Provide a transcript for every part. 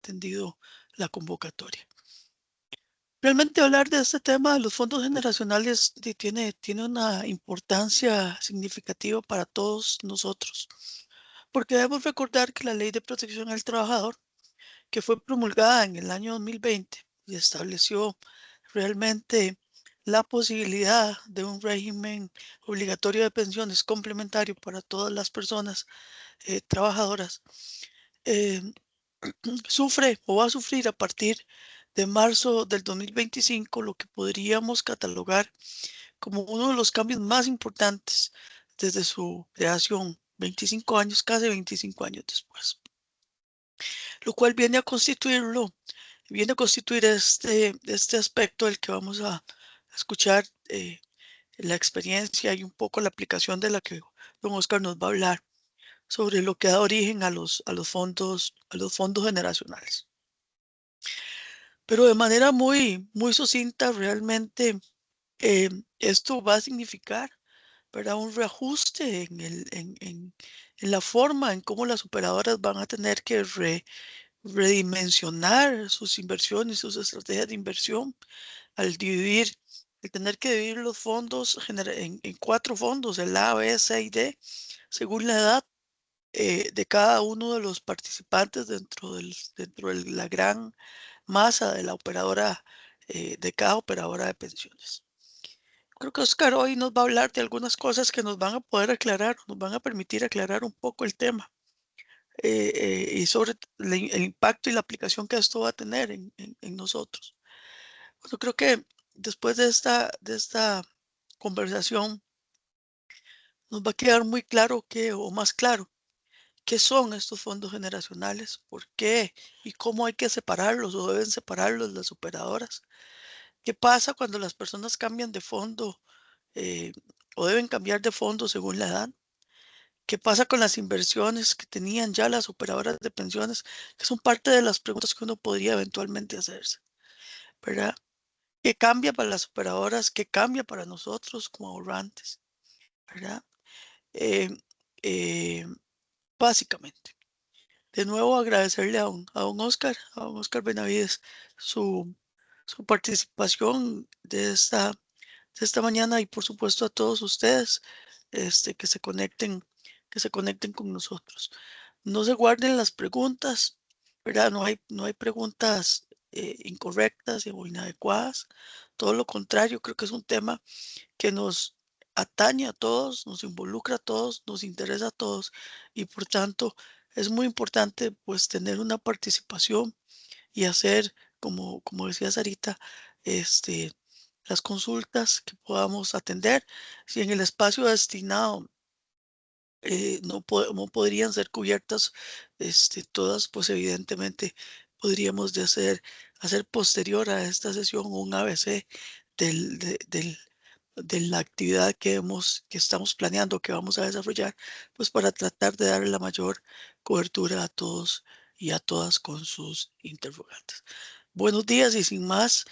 atendido la convocatoria. Realmente hablar de este tema de los fondos generacionales tiene una importancia significativa para todos nosotros, porque debemos recordar que la Ley de Protección al Trabajador, que fue promulgada en el año 2020 y estableció realmente la posibilidad de un régimen obligatorio de pensiones complementario para todas las personas trabajadoras, eh, sufre o va a sufrir a partir de marzo del 2025 lo que podríamos catalogar como uno de los cambios más importantes desde su creación, 25 años, casi 25 años después, lo cual viene a constituir este aspecto del que vamos a escuchar la experiencia y un poco la aplicación de la que don Oscar nos va a hablar sobre lo que da origen a los fondos generacionales. Pero de manera muy sucinta, realmente esto va a significar, ¿verdad?, un reajuste en la forma en cómo las operadoras van a tener que redimensionar sus inversiones, sus estrategias de inversión, al tener que dividir los fondos en 4 fondos, el A, B, C y D, según la edad de cada uno de los participantes dentro de la gran masa de la operadora, de cada operadora de pensiones. Creo que Oscar hoy nos va a hablar de algunas cosas que nos van a poder aclarar, nos van a permitir aclarar un poco el tema y sobre el impacto y la aplicación que esto va a tener en nosotros. Yo creo que después de esta conversación nos va a quedar muy claro o más claro, qué son estos fondos generacionales, por qué y cómo hay que separarlos o deben separarlos las operadoras. ¿Qué pasa cuando las personas cambian de fondo eh, o deben cambiar de fondo según la edad? ¿Qué pasa con las inversiones que tenían ya las operadoras de pensiones? Que son parte de las preguntas que uno podría eventualmente hacerse, ¿verdad? ¿Qué cambia para las operadoras? ¿Qué cambia para nosotros como ahorrantes? ¿Verdad? Eh, eh, Básicamente. De nuevo agradecerle a don Oscar Benavides, su, su participación de esta mañana y por supuesto a todos ustedes que se conecten con nosotros. No se guarden las preguntas, ¿verdad? No hay preguntas incorrectas o inadecuadas. Todo lo contrario, creo que es un tema que nos atañe a todos, nos involucra a todos, nos interesa a todos y por tanto es muy importante pues tener una participación y hacer, como decía Sarita, este, las consultas que podamos atender. Si en el espacio destinado no podrían ser cubiertas todas, pues evidentemente podríamos hacer posterior a esta sesión un ABC del, de, del- de la actividad que estamos planeando, que vamos a desarrollar, pues para tratar de darle la mayor cobertura a todos y a todas con sus interrogantes. Buenos días y sin más,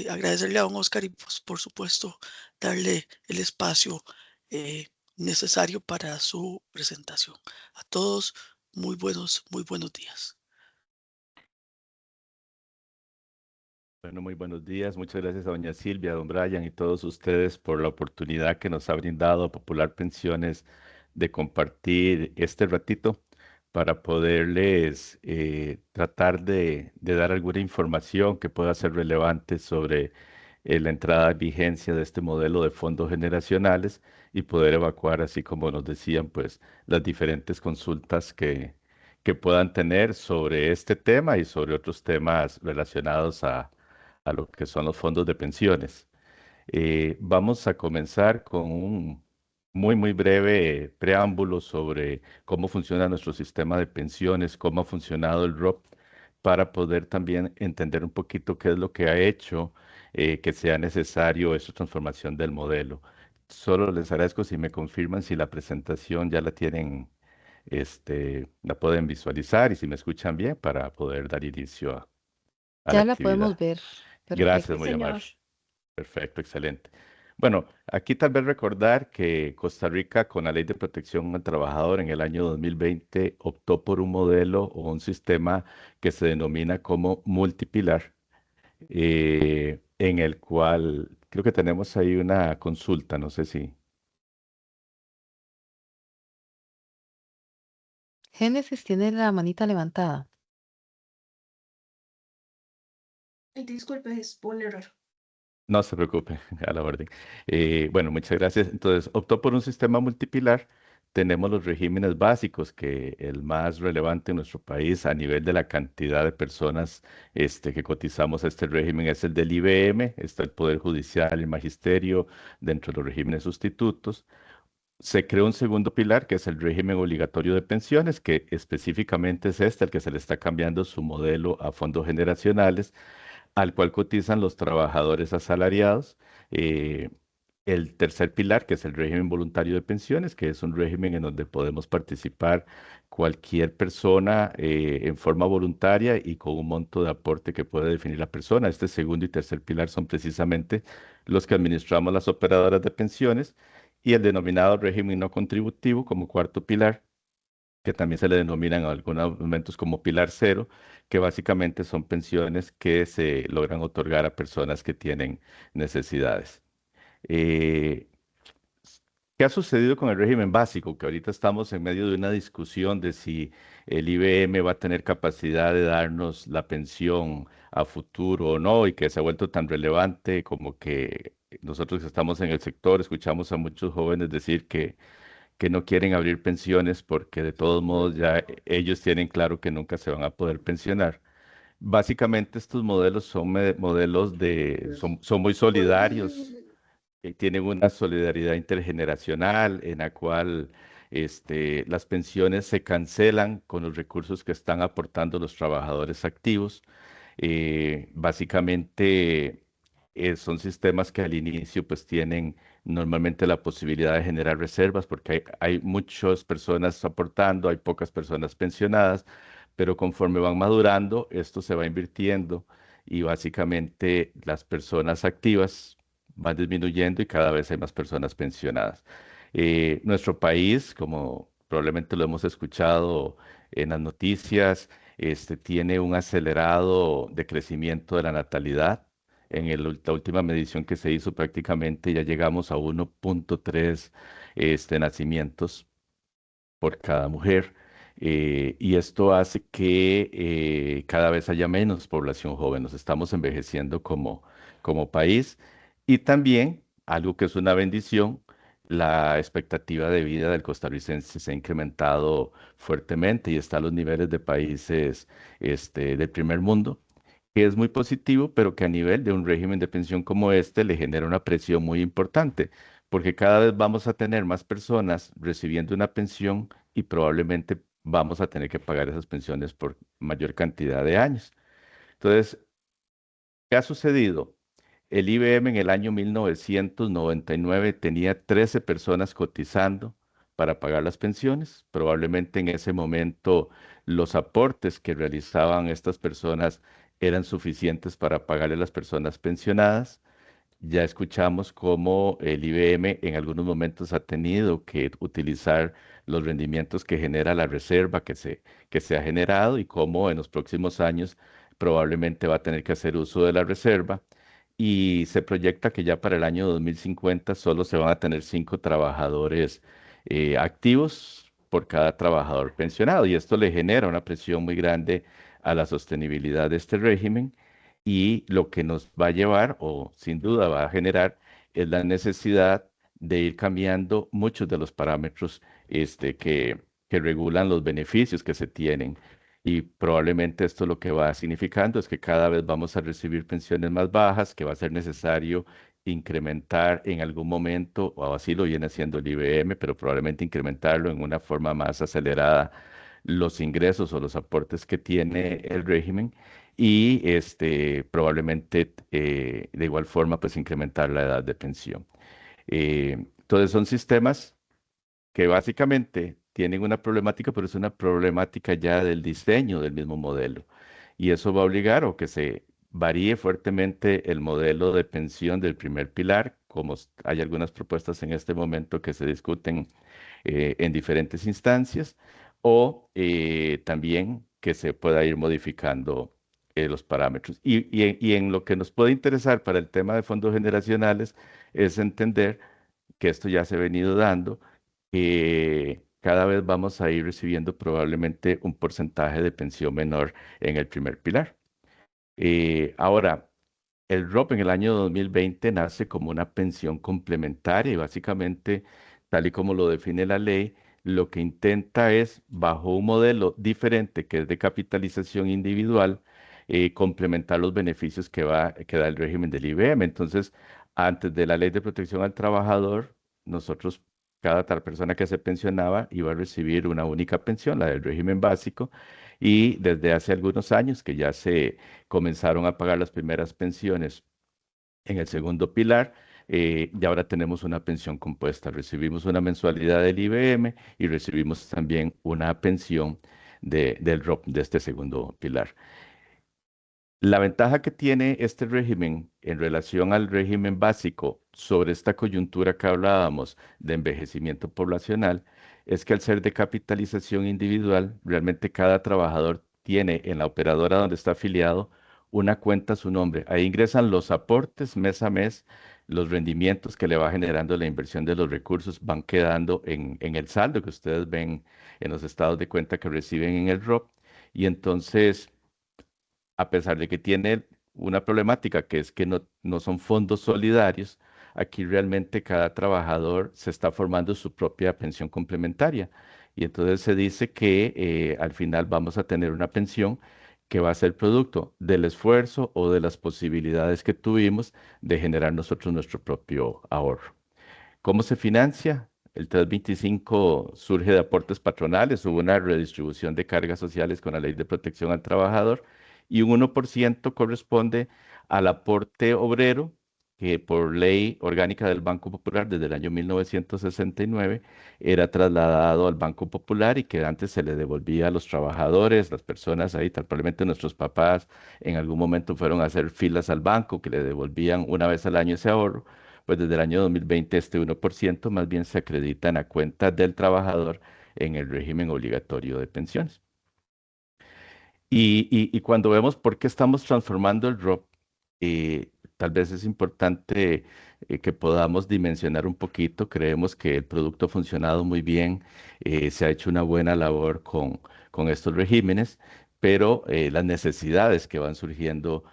agradecerle a don Oscar y pues, por supuesto darle el espacio eh, necesario para su presentación. A todos, muy buenos días. Bueno, muy buenos días. Muchas gracias a doña Silvia, a don Brian y todos ustedes por la oportunidad que nos ha brindado Popular Pensiones de compartir este ratito para poderles tratar de dar alguna información que pueda ser relevante sobre la entrada en vigencia de este modelo de fondos generacionales y poder evacuar, así como nos decían, pues las diferentes consultas que puedan tener sobre este tema y sobre otros temas relacionados a lo que son los fondos de pensiones. Vamos a comenzar con un muy breve preámbulo sobre cómo funciona nuestro sistema de pensiones, cómo ha funcionado el ROP, para poder también entender un poquito qué es lo que ha hecho que sea necesario esta transformación del modelo. Solo les agradezco si me confirman si la presentación ya la tienen, la pueden visualizar y si me escuchan bien para poder dar inicio a la Ya la podemos actividad. ver. Gracias, Perfecto. muy amable. Perfecto, excelente. Bueno, aquí tal vez recordar que Costa Rica, con la Ley de Protección al Trabajador en el año 2020, optó por un modelo o un sistema que se denomina como multipilar, en el cual creo que tenemos ahí una consulta, no sé si. Génesis tiene la manita levantada. Ay, disculpe, es un error. No se preocupe, a la orden. Bueno, muchas gracias. Entonces, optó por un sistema multipilar. Tenemos los regímenes básicos, que el más relevante en nuestro país a nivel de la cantidad de personas que cotizamos a este régimen es el del IBM. Está el Poder Judicial, el Magisterio, dentro de los regímenes sustitutos. Se creó un segundo pilar, que es el régimen obligatorio de pensiones, que específicamente es este, el que se le está cambiando su modelo a fondos generacionales al cual cotizan los trabajadores asalariados. eh, el tercer pilar, que es el régimen voluntario de pensiones, que es un régimen en donde podemos participar cualquier persona en forma voluntaria y con un monto de aporte que puede definir la persona. Este segundo y tercer pilar son precisamente los que administramos las operadoras de pensiones y el denominado régimen no contributivo como cuarto pilar, que también se le denominan en algunos momentos como Pilar Cero, que básicamente son pensiones que se logran otorgar a personas que tienen necesidades. Eh, ¿Qué ha sucedido con el régimen básico? Que ahorita estamos en medio de una discusión de si el IBM va a tener capacidad de darnos la pensión a futuro o no, y que se ha vuelto tan relevante como que nosotros que estamos en el sector escuchamos a muchos jóvenes decir que no quieren abrir pensiones porque de todos modos ya ellos tienen claro que nunca se van a poder pensionar. Básicamente estos modelos son modelos son muy solidarios, tienen una solidaridad intergeneracional en la cual las pensiones se cancelan con los recursos que están aportando los trabajadores activos. Básicamente son sistemas que al inicio pues tienen normalmente la posibilidad de generar reservas porque hay muchas personas aportando, hay pocas personas pensionadas, pero conforme van madurando, esto se va invirtiendo y básicamente las personas activas van disminuyendo y cada vez hay más personas pensionadas. Nuestro país, como probablemente lo hemos escuchado en las noticias, tiene un acelerado decrecimiento de la natalidad. La última medición que se hizo prácticamente ya llegamos a 1.3 nacimientos por cada mujer. Y esto hace que cada vez haya menos población joven. Nos estamos envejeciendo como país. Y también, algo que es una bendición, la expectativa de vida del costarricense se ha incrementado fuertemente y está a los niveles de países del primer mundo, que es muy positivo, pero que a nivel de un régimen de pensión como este le genera una presión muy importante, porque cada vez vamos a tener más personas recibiendo una pensión y probablemente vamos a tener que pagar esas pensiones por mayor cantidad de años. Entonces, ¿qué ha sucedido? El IBM en el año 1999 tenía 13 personas cotizando para pagar las pensiones. Probablemente en ese momento los aportes que realizaban estas personas eran suficientes para pagarle a las personas pensionadas. Ya escuchamos cómo el IBM en algunos momentos ha tenido que utilizar los rendimientos que genera la reserva que se ha generado y cómo en los próximos años probablemente va a tener que hacer uso de la reserva. Y se proyecta que ya para el año 2050 solo se van a tener 5 trabajadores activos por cada trabajador pensionado. Y esto le genera una presión muy grande a la sostenibilidad de este régimen y lo que nos va a llevar, o sin duda va a generar, es la necesidad de ir cambiando muchos de los parámetros que regulan los beneficios que se tienen. Y probablemente esto lo que va significando es que cada vez vamos a recibir pensiones más bajas, que va a ser necesario incrementar en algún momento, o así lo viene haciendo el IBM, pero probablemente incrementarlo en una forma más acelerada los ingresos o los aportes que tiene el régimen y probablemente de igual forma pues incrementar la edad de pensión. Entonces son sistemas que básicamente tienen una problemática, pero es una problemática ya del diseño del mismo modelo. Y eso va a obligar o que se varíe fuertemente el modelo de pensión del primer pilar como hay algunas propuestas en este momento que se discuten en diferentes instancias, o también que se pueda ir modificando los parámetros. Y en lo que nos puede interesar para el tema de fondos generacionales es entender que esto ya se ha venido dando, que cada vez vamos a ir recibiendo probablemente un porcentaje de pensión menor en el primer pilar. Ahora, el ROP en el año 2020 nace como una pensión complementaria y básicamente, tal y como lo define la ley, lo que intenta es, bajo un modelo diferente que es de capitalización individual, complementar los beneficios que da el régimen del IBM. Entonces, antes de la ley de protección al trabajador, nosotros, cada tal persona que se pensionaba iba a recibir una única pensión, la del régimen básico, y desde hace algunos años que ya se comenzaron a pagar las primeras pensiones en el segundo pilar, y ahora tenemos una pensión compuesta. Recibimos una mensualidad del IBM y recibimos también una pensión del ROP de este segundo pilar. La ventaja que tiene este régimen en relación al régimen básico sobre esta coyuntura que hablábamos de envejecimiento poblacional es que al ser de capitalización individual, realmente cada trabajador tiene en la operadora donde está afiliado una cuenta a su nombre. Ahí ingresan los aportes mes a mes, los rendimientos que le va generando la inversión de los recursos van quedando en el saldo que ustedes ven en los estados de cuenta que reciben en el ROP. Y entonces a pesar de que tiene una problemática que es que no son fondos solidarios, aquí realmente cada trabajador se está formando su propia pensión complementaria. Y entonces se dice que al final vamos a tener una pensión que va a ser producto del esfuerzo o de las posibilidades que tuvimos de generar nosotros nuestro propio ahorro. ¿Cómo se financia? El 325 surge de aportes patronales, hubo una redistribución de cargas sociales con la Ley de Protección al Trabajador y un 1% corresponde al aporte obrero que por ley orgánica del Banco Popular desde el año 1969 era trasladado al Banco Popular y que antes se le devolvía a los trabajadores, las personas ahí, tal probablemente nuestros papás en algún momento fueron a hacer filas al banco que le devolvían una vez al año ese ahorro, pues desde el año 2020 este 1% más bien se acredita en la cuenta del trabajador en el régimen obligatorio de pensiones. Y cuando vemos por qué estamos transformando el ROP, tal vez es importante que podamos dimensionar un poquito. Creemos que el producto ha funcionado muy bien, se ha hecho una buena labor con estos regímenes, pero las necesidades que van surgiendo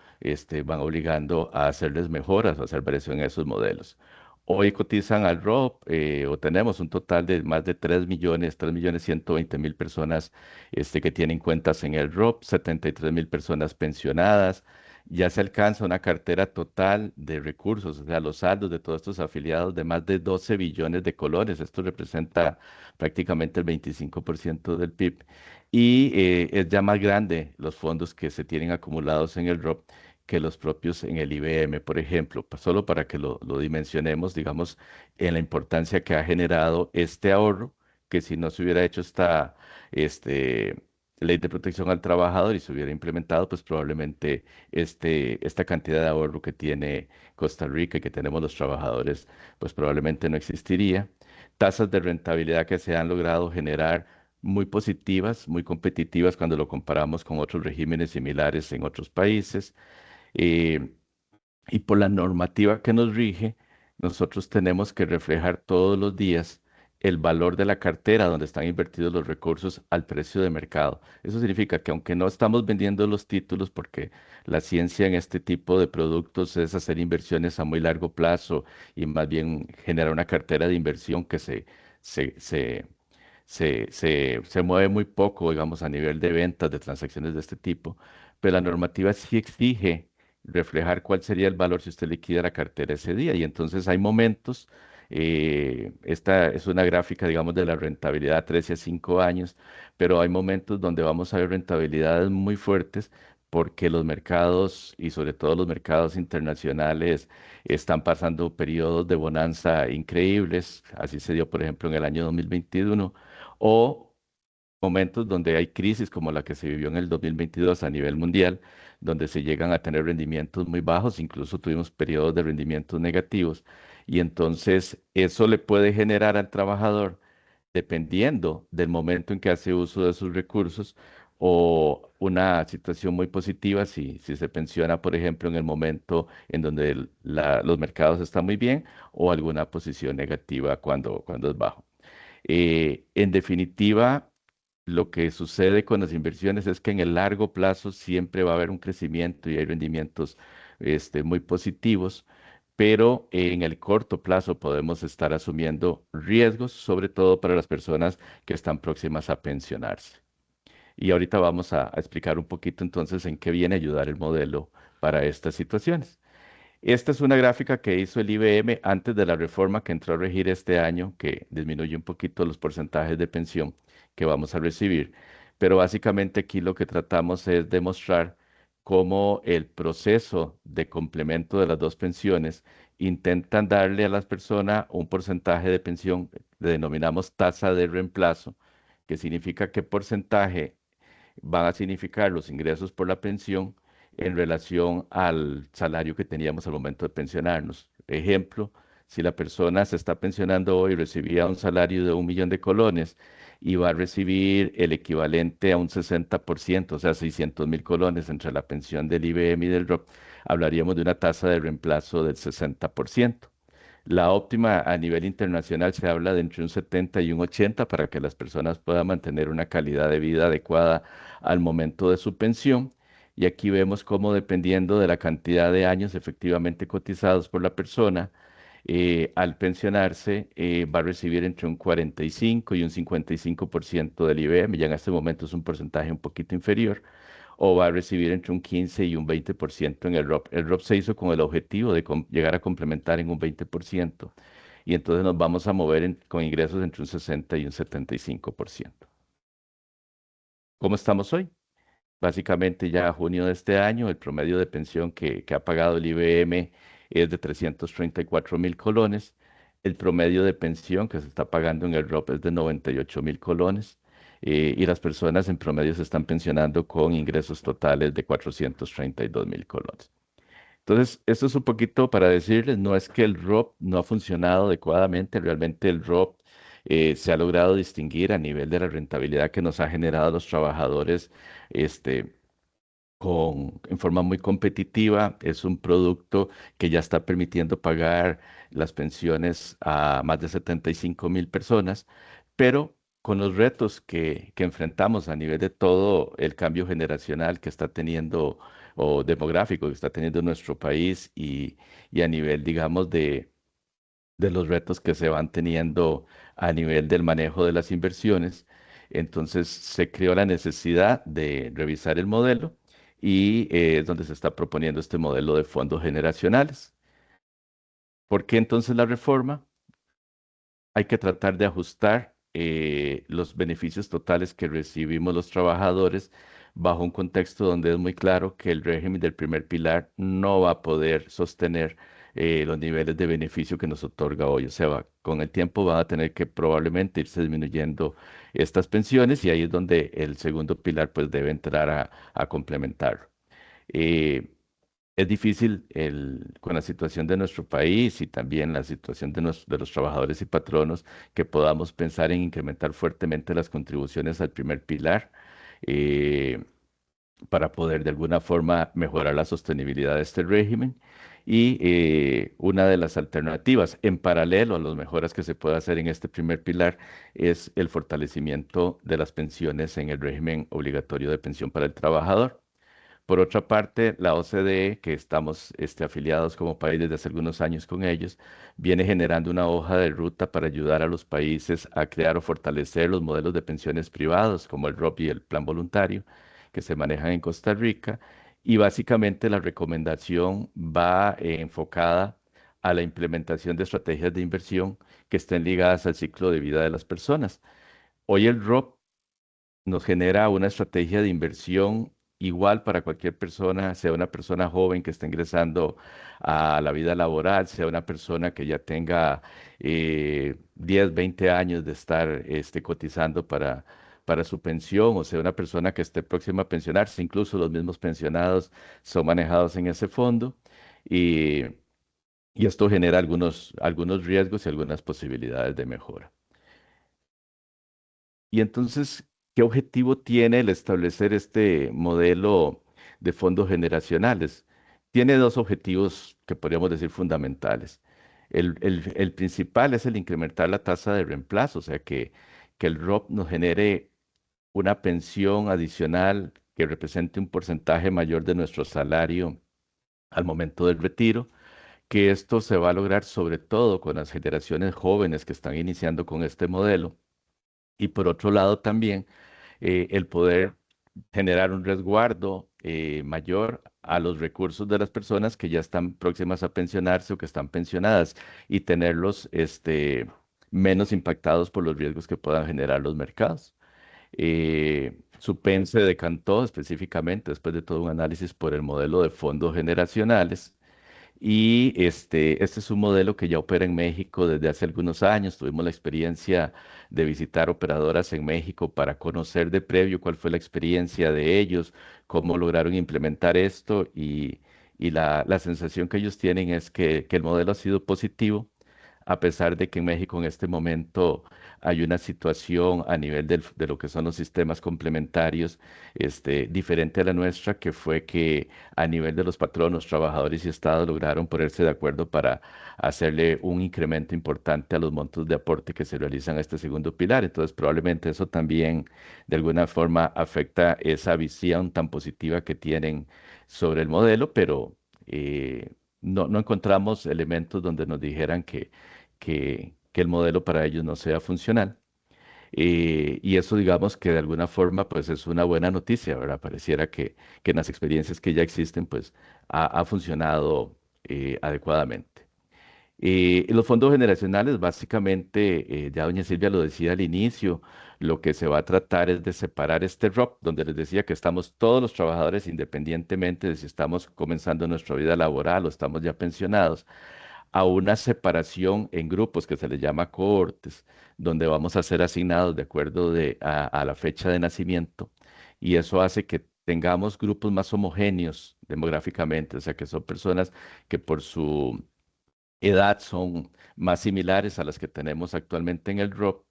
van obligando a hacerles mejoras, a hacer variación en esos modelos. Hoy cotizan al ROP o tenemos un total de más de 3.120.000 personas que tienen cuentas en el ROP, 73.000 personas pensionadas. Ya se alcanza una cartera total de recursos, o sea, los saldos de todos estos afiliados de más de 12 billones de colones. Esto representa prácticamente el 25% del PIB. Y es ya más grande los fondos que se tienen acumulados en el ROP que los propios en el IBM, por ejemplo, solo para que lo dimensionemos, digamos, en la importancia que ha generado este ahorro, que si no se hubiera hecho esta este, ley de protección al trabajador y se hubiera implementado, pues probablemente esta cantidad de ahorro que tiene Costa Rica y que tenemos los trabajadores, pues probablemente no existiría. Tasas de rentabilidad que se han logrado generar muy positivas, muy competitivas cuando lo comparamos con otros regímenes similares en otros países. Eh, y por la normativa que nos rige, nosotros tenemos que reflejar todos los días el valor de la cartera donde están invertidos los recursos al precio de mercado. Eso significa que aunque no estamos vendiendo los títulos, porque la ciencia en este tipo de productos es hacer inversiones a muy largo plazo y más bien generar una cartera de inversión que se, se, se mueve muy poco, digamos, a nivel de ventas, de transacciones de este tipo, pero la normativa sí exige reflejar cuál sería el valor si usted liquida la cartera ese día. Y entonces hay momentos, esta es una gráfica, digamos, de la rentabilidad a 13 a 5 años, pero hay momentos donde vamos a ver rentabilidades muy fuertes porque los mercados y sobre todo los mercados internacionales están pasando periodos de bonanza increíbles. Así se dio, por ejemplo, en el año 2021 o momentos donde hay crisis como la que se vivió en el 2022 a nivel mundial, donde se llegan a tener rendimientos muy bajos, incluso tuvimos periodos de rendimientos negativos, y entonces eso le puede generar al trabajador, dependiendo del momento en que hace uso de sus recursos, o una situación muy positiva si se pensiona, por ejemplo, en el momento en donde los mercados están muy bien, o alguna posición negativa cuando es bajo. En definitiva, lo que sucede con las inversiones es que en el largo plazo siempre va a haber un crecimiento y hay rendimientos muy positivos, pero en el corto plazo podemos estar asumiendo riesgos, sobre todo para las personas que están próximas a pensionarse. Y ahorita vamos a explicar un poquito entonces en qué viene a ayudar el modelo para estas situaciones. Esta es una gráfica que hizo el IBM antes de la reforma que entró a regir este año, que disminuye un poquito los porcentajes de pensión que vamos a recibir. Pero básicamente aquí lo que tratamos es demostrar cómo el proceso de complemento de las dos pensiones intentan darle a las personas un porcentaje de pensión, le denominamos tasa de reemplazo, que significa qué porcentaje van a significar los ingresos por la pensión en relación al salario que teníamos al momento de pensionarnos. Ejemplo, si la persona se está pensionando hoy, recibía un salario de 1 millón de colones y va a recibir el equivalente a un 60%, o sea, 600.000 colones entre la pensión del IBM y del ROP, hablaríamos de una tasa de reemplazo del 60%. La óptima a nivel internacional se habla de entre un 70 y un 80 para que las personas puedan mantener una calidad de vida adecuada al momento de su pensión. Y aquí vemos cómo dependiendo de la cantidad de años efectivamente cotizados por la persona, al pensionarse va a recibir entre un 45 y un 55% del IBM. Ya en este momento es un porcentaje un poquito inferior, o va a recibir entre un 15 y un 20% en el ROP. El ROP se hizo con el objetivo de llegar a complementar en un 20%, y entonces nos vamos a mover con ingresos entre un 60 y un 75%. ¿Cómo estamos hoy? Básicamente ya a junio de este año, el promedio de pensión que ha pagado el IBM es de 334.000 colones. El promedio de pensión que se está pagando en el ROP es de 98.000 colones. Y las personas en promedio se están pensionando con ingresos totales de 432.000 colones. Entonces, esto es un poquito para decirles, no es que el ROP no ha funcionado adecuadamente, realmente el ROP se ha logrado distinguir a nivel de la rentabilidad que nos ha generado a los trabajadores, este, en forma muy competitiva. Es un producto que ya está permitiendo pagar las pensiones a más de 75.000 personas, pero con los retos que enfrentamos a nivel de todo el cambio generacional que está teniendo, o demográfico que está teniendo nuestro país, y a nivel, digamos, de los retos que se van teniendo a nivel del manejo de las inversiones. Entonces se creó la necesidad de revisar el modelo, y es donde se está proponiendo este modelo de fondos generacionales. ¿Por qué entonces la reforma? Hay que tratar de ajustar los beneficios totales que recibimos los trabajadores bajo un contexto donde es muy claro que el régimen del primer pilar no va a poder sostener los niveles de beneficio que nos otorga hoy. O sea, con el tiempo van a tener que probablemente irse disminuyendo estas pensiones, y ahí es donde el segundo pilar pues debe entrar a complementarlo. Eh, es difícil con la situación de nuestro país y también la situación de los trabajadores y patronos, que podamos pensar en incrementar fuertemente las contribuciones al primer pilar, eh, para poder de alguna forma mejorar la sostenibilidad de este régimen. Y una de las alternativas en paralelo a las mejoras que se puede hacer en este primer pilar es el fortalecimiento de las pensiones en el régimen obligatorio de pensión para el trabajador. Por otra parte, la OCDE, que estamos afiliados como país desde hace algunos años con ellos, viene generando una hoja de ruta para ayudar a los países a crear o fortalecer los modelos de pensiones privados, como el ROP y el Plan Voluntario, que se manejan en Costa Rica. Y básicamente la recomendación va enfocada a la implementación de estrategias de inversión que estén ligadas al ciclo de vida de las personas. Hoy el ROP nos genera una estrategia de inversión igual para cualquier persona, sea una persona joven que está ingresando a la vida laboral, sea una persona que ya tenga 10, 20 años de estar cotizando para su pensión, o sea, una persona que esté próxima a pensionarse, incluso los mismos pensionados son manejados en ese fondo. Y, y esto genera algunos riesgos y algunas posibilidades de mejora. Y entonces, ¿qué objetivo tiene el establecer este modelo de fondos generacionales? Tiene dos objetivos que podríamos decir fundamentales. El principal es el incrementar la tasa de reemplazo, o sea, que el ROP nos genere una pensión adicional que represente un porcentaje mayor de nuestro salario al momento del retiro, que esto se va a lograr sobre todo con las generaciones jóvenes que están iniciando con este modelo. Y por otro lado también el poder generar un resguardo mayor a los recursos de las personas que ya están próximas a pensionarse o que están pensionadas y tenerlos menos impactados por los riesgos que puedan generar los mercados. Supen se decantó específicamente, después de todo un análisis, por el modelo de fondos generacionales y este es un modelo que ya opera en México desde hace algunos años. Tuvimos la experiencia de visitar operadoras en México para conocer de previo cuál fue la experiencia de ellos, cómo lograron implementar esto y la sensación que ellos tienen es que el modelo ha sido positivo a pesar de que en México en este momento hay una situación a nivel de lo que son los sistemas complementarios, diferente a la nuestra, que fue que a nivel de los patronos, trabajadores y Estado lograron ponerse de acuerdo para hacerle un incremento importante a los montos de aporte que se realizan a este segundo pilar. Entonces, probablemente eso también de alguna forma afecta esa visión tan positiva que tienen sobre el modelo, pero no encontramos elementos donde nos dijeran que el modelo para ellos no sea funcional. Y eso, digamos que de alguna forma, pues es una buena noticia, ¿verdad? Pareciera que en las experiencias que ya existen, pues ha funcionado adecuadamente. Y los fondos generacionales, básicamente, ya doña Silvia lo decía al inicio, lo que se va a tratar es de separar este ROP, donde les decía que estamos todos los trabajadores, independientemente de si estamos comenzando nuestra vida laboral o estamos ya pensionados, a una separación en grupos que se les llama cohortes, donde vamos a ser asignados de acuerdo a la fecha de nacimiento, y eso hace que tengamos grupos más homogéneos demográficamente, o sea, que son personas que por su edad son más similares a las que tenemos actualmente en el ROP,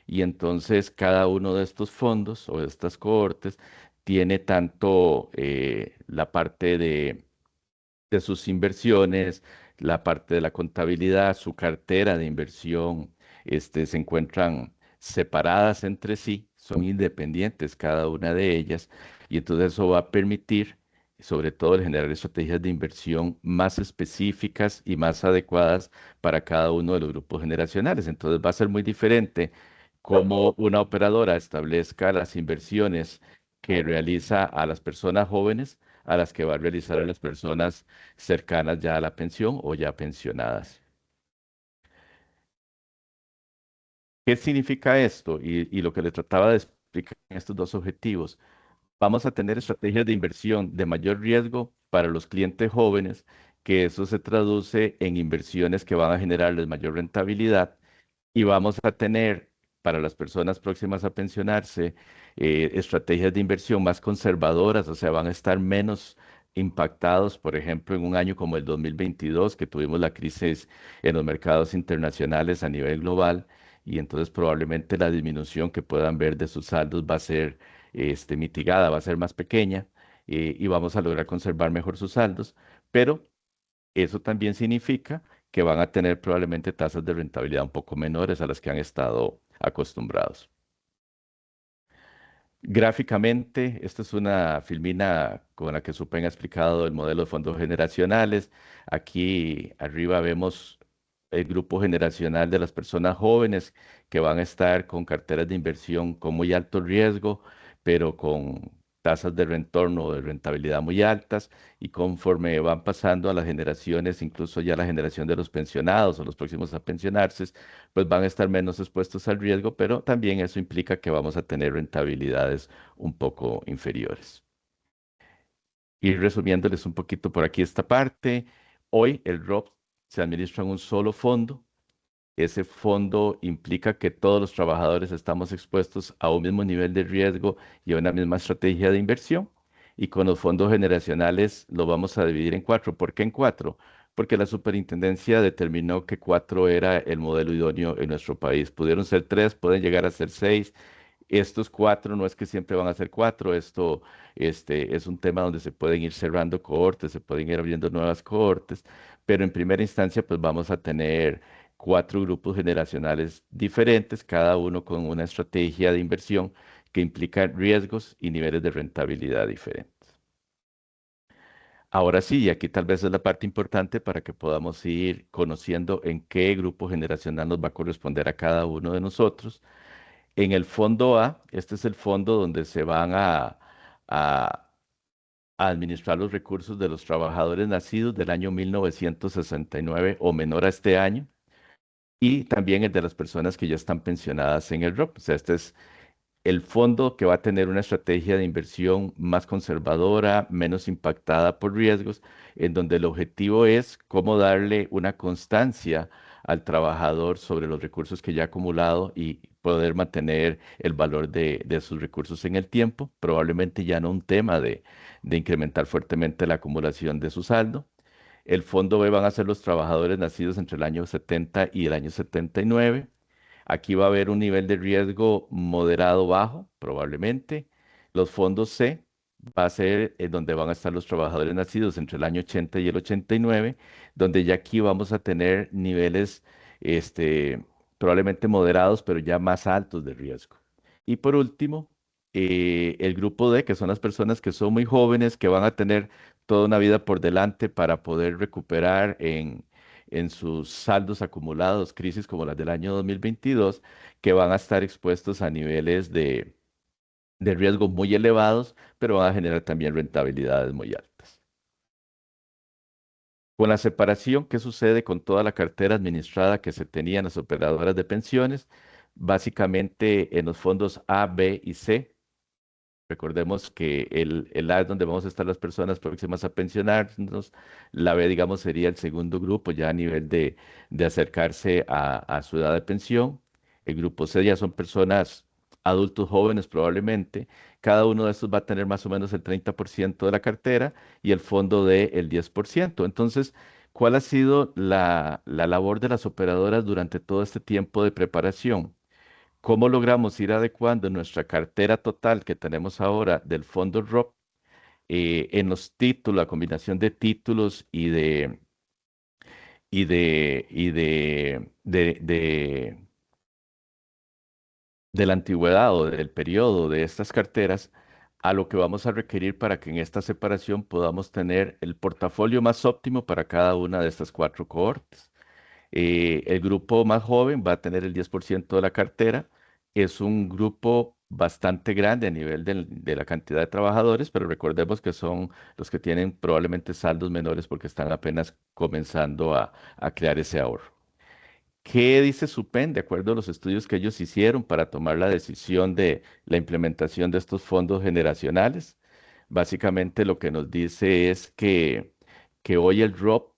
y entonces cada uno de estos fondos o de estas cohortes tiene tanto la parte de sus inversiones, la parte de la contabilidad, su cartera de inversión, se encuentran separadas entre sí, son independientes cada una de ellas, y entonces eso va a permitir, sobre todo, el generar estrategias de inversión más específicas y más adecuadas para cada uno de los grupos generacionales. Entonces va a ser muy diferente cómo una operadora establezca las inversiones que realiza a las personas jóvenes a las que va a realizar a las personas cercanas ya a la pensión o ya pensionadas. ¿Qué significa esto? Y lo que le trataba de explicar en estos dos objetivos. Vamos a tener estrategias de inversión de mayor riesgo para los clientes jóvenes, que eso se traduce en inversiones que van a generarles mayor rentabilidad y vamos a tener para las personas próximas a pensionarse estrategias de inversión más conservadoras, o sea, van a estar menos impactados, por ejemplo, en un año como el 2022, que tuvimos la crisis en los mercados internacionales a nivel global, y entonces probablemente la disminución que puedan ver de sus saldos va a ser mitigada, va a ser más pequeña, y vamos a lograr conservar mejor sus saldos, pero eso también significa que van a tener probablemente tasas de rentabilidad un poco menores a las que han estado acostumbrados. Gráficamente, esta es una filmina con la que Supen ha explicado el modelo de fondos generacionales. Aquí arriba vemos el grupo generacional de las personas jóvenes que van a estar con carteras de inversión con muy alto riesgo, pero con tasas de retorno o de rentabilidad muy altas. Y conforme van pasando a las generaciones, incluso ya la generación de los pensionados o los próximos a pensionarse, pues van a estar menos expuestos al riesgo, pero también eso implica que vamos a tener rentabilidades un poco inferiores. Y resumiéndoles un poquito por aquí esta parte, hoy el ROP se administra en un solo fondo Ese fondo implica que todos los trabajadores estamos expuestos a un mismo nivel de riesgo y a una misma estrategia de inversión. Y con los fondos generacionales lo vamos a dividir en cuatro. ¿Por qué en cuatro? Porque la superintendencia determinó que cuatro era el modelo idóneo en nuestro país. Pudieron ser tres, pueden llegar a ser seis. Estos cuatro no es que siempre van a ser cuatro, esto es un tema donde se pueden ir cerrando cohortes, se pueden ir abriendo nuevas cohortes, pero en primera instancia pues vamos a tener cuatro grupos generacionales diferentes, cada uno con una estrategia de inversión que implica riesgos y niveles de rentabilidad diferentes. Ahora sí, y aquí tal vez es la parte importante para que podamos ir conociendo en qué grupo generacional nos va a corresponder a cada uno de nosotros. En el fondo A, este es el fondo donde se van a administrar los recursos de los trabajadores nacidos del año 1969 o menor a este año, y también el de las personas que ya están pensionadas en el ROP. O sea, este es el fondo que va a tener una estrategia de inversión más conservadora, menos impactada por riesgos, en donde el objetivo es cómo darle una constancia al trabajador sobre los recursos que ya ha acumulado y poder mantener el valor de sus recursos en el tiempo. Probablemente ya no un tema de incrementar fuertemente la acumulación de su saldo. El fondo B van a ser los trabajadores nacidos entre el año 70 y el año 79. Aquí va a haber un nivel de riesgo moderado bajo, probablemente. Los fondos C va a ser donde van a estar los trabajadores nacidos entre el año 80 y el 89, donde ya aquí vamos a tener niveles este, probablemente moderados, pero ya más altos de riesgo. Y por último, el grupo D, que son las personas que son muy jóvenes, que van a tener toda una vida por delante para poder recuperar en sus saldos acumulados, crisis como las del año 2022, que van a estar expuestos a niveles de riesgo muy elevados, pero van a generar también rentabilidades muy altas. Con la separación, ¿qué sucede con toda la cartera administrada que se tenía en las operadoras de pensiones? Básicamente en los fondos A, B y C. Recordemos que el A es donde vamos a estar las personas próximas a pensionarnos. La B, digamos, sería el segundo grupo ya a nivel de acercarse a su edad de pensión. El grupo C ya son personas adultos jóvenes probablemente. Cada uno de estos va a tener más o menos el 30% de la cartera y el fondo D el 10%. Entonces, ¿cuál ha sido la labor de las operadoras durante todo este tiempo de preparación? ¿Cómo logramos ir adecuando nuestra cartera total que tenemos ahora del fondo ROP en los títulos, la combinación de títulos y de la antigüedad o del periodo de estas carteras a lo que vamos a requerir para que en esta separación podamos tener el portafolio más óptimo para cada una de estas cuatro cohortes? El grupo más joven va a tener el 10% de la cartera. Es un grupo bastante grande a nivel de la cantidad de trabajadores, pero recordemos que son los que tienen probablemente saldos menores porque están apenas comenzando a crear ese ahorro. ¿Qué dice SUPEN de acuerdo a los estudios que ellos hicieron para tomar la decisión de la implementación de estos fondos generacionales? Básicamente lo que nos dice es que hoy el ROP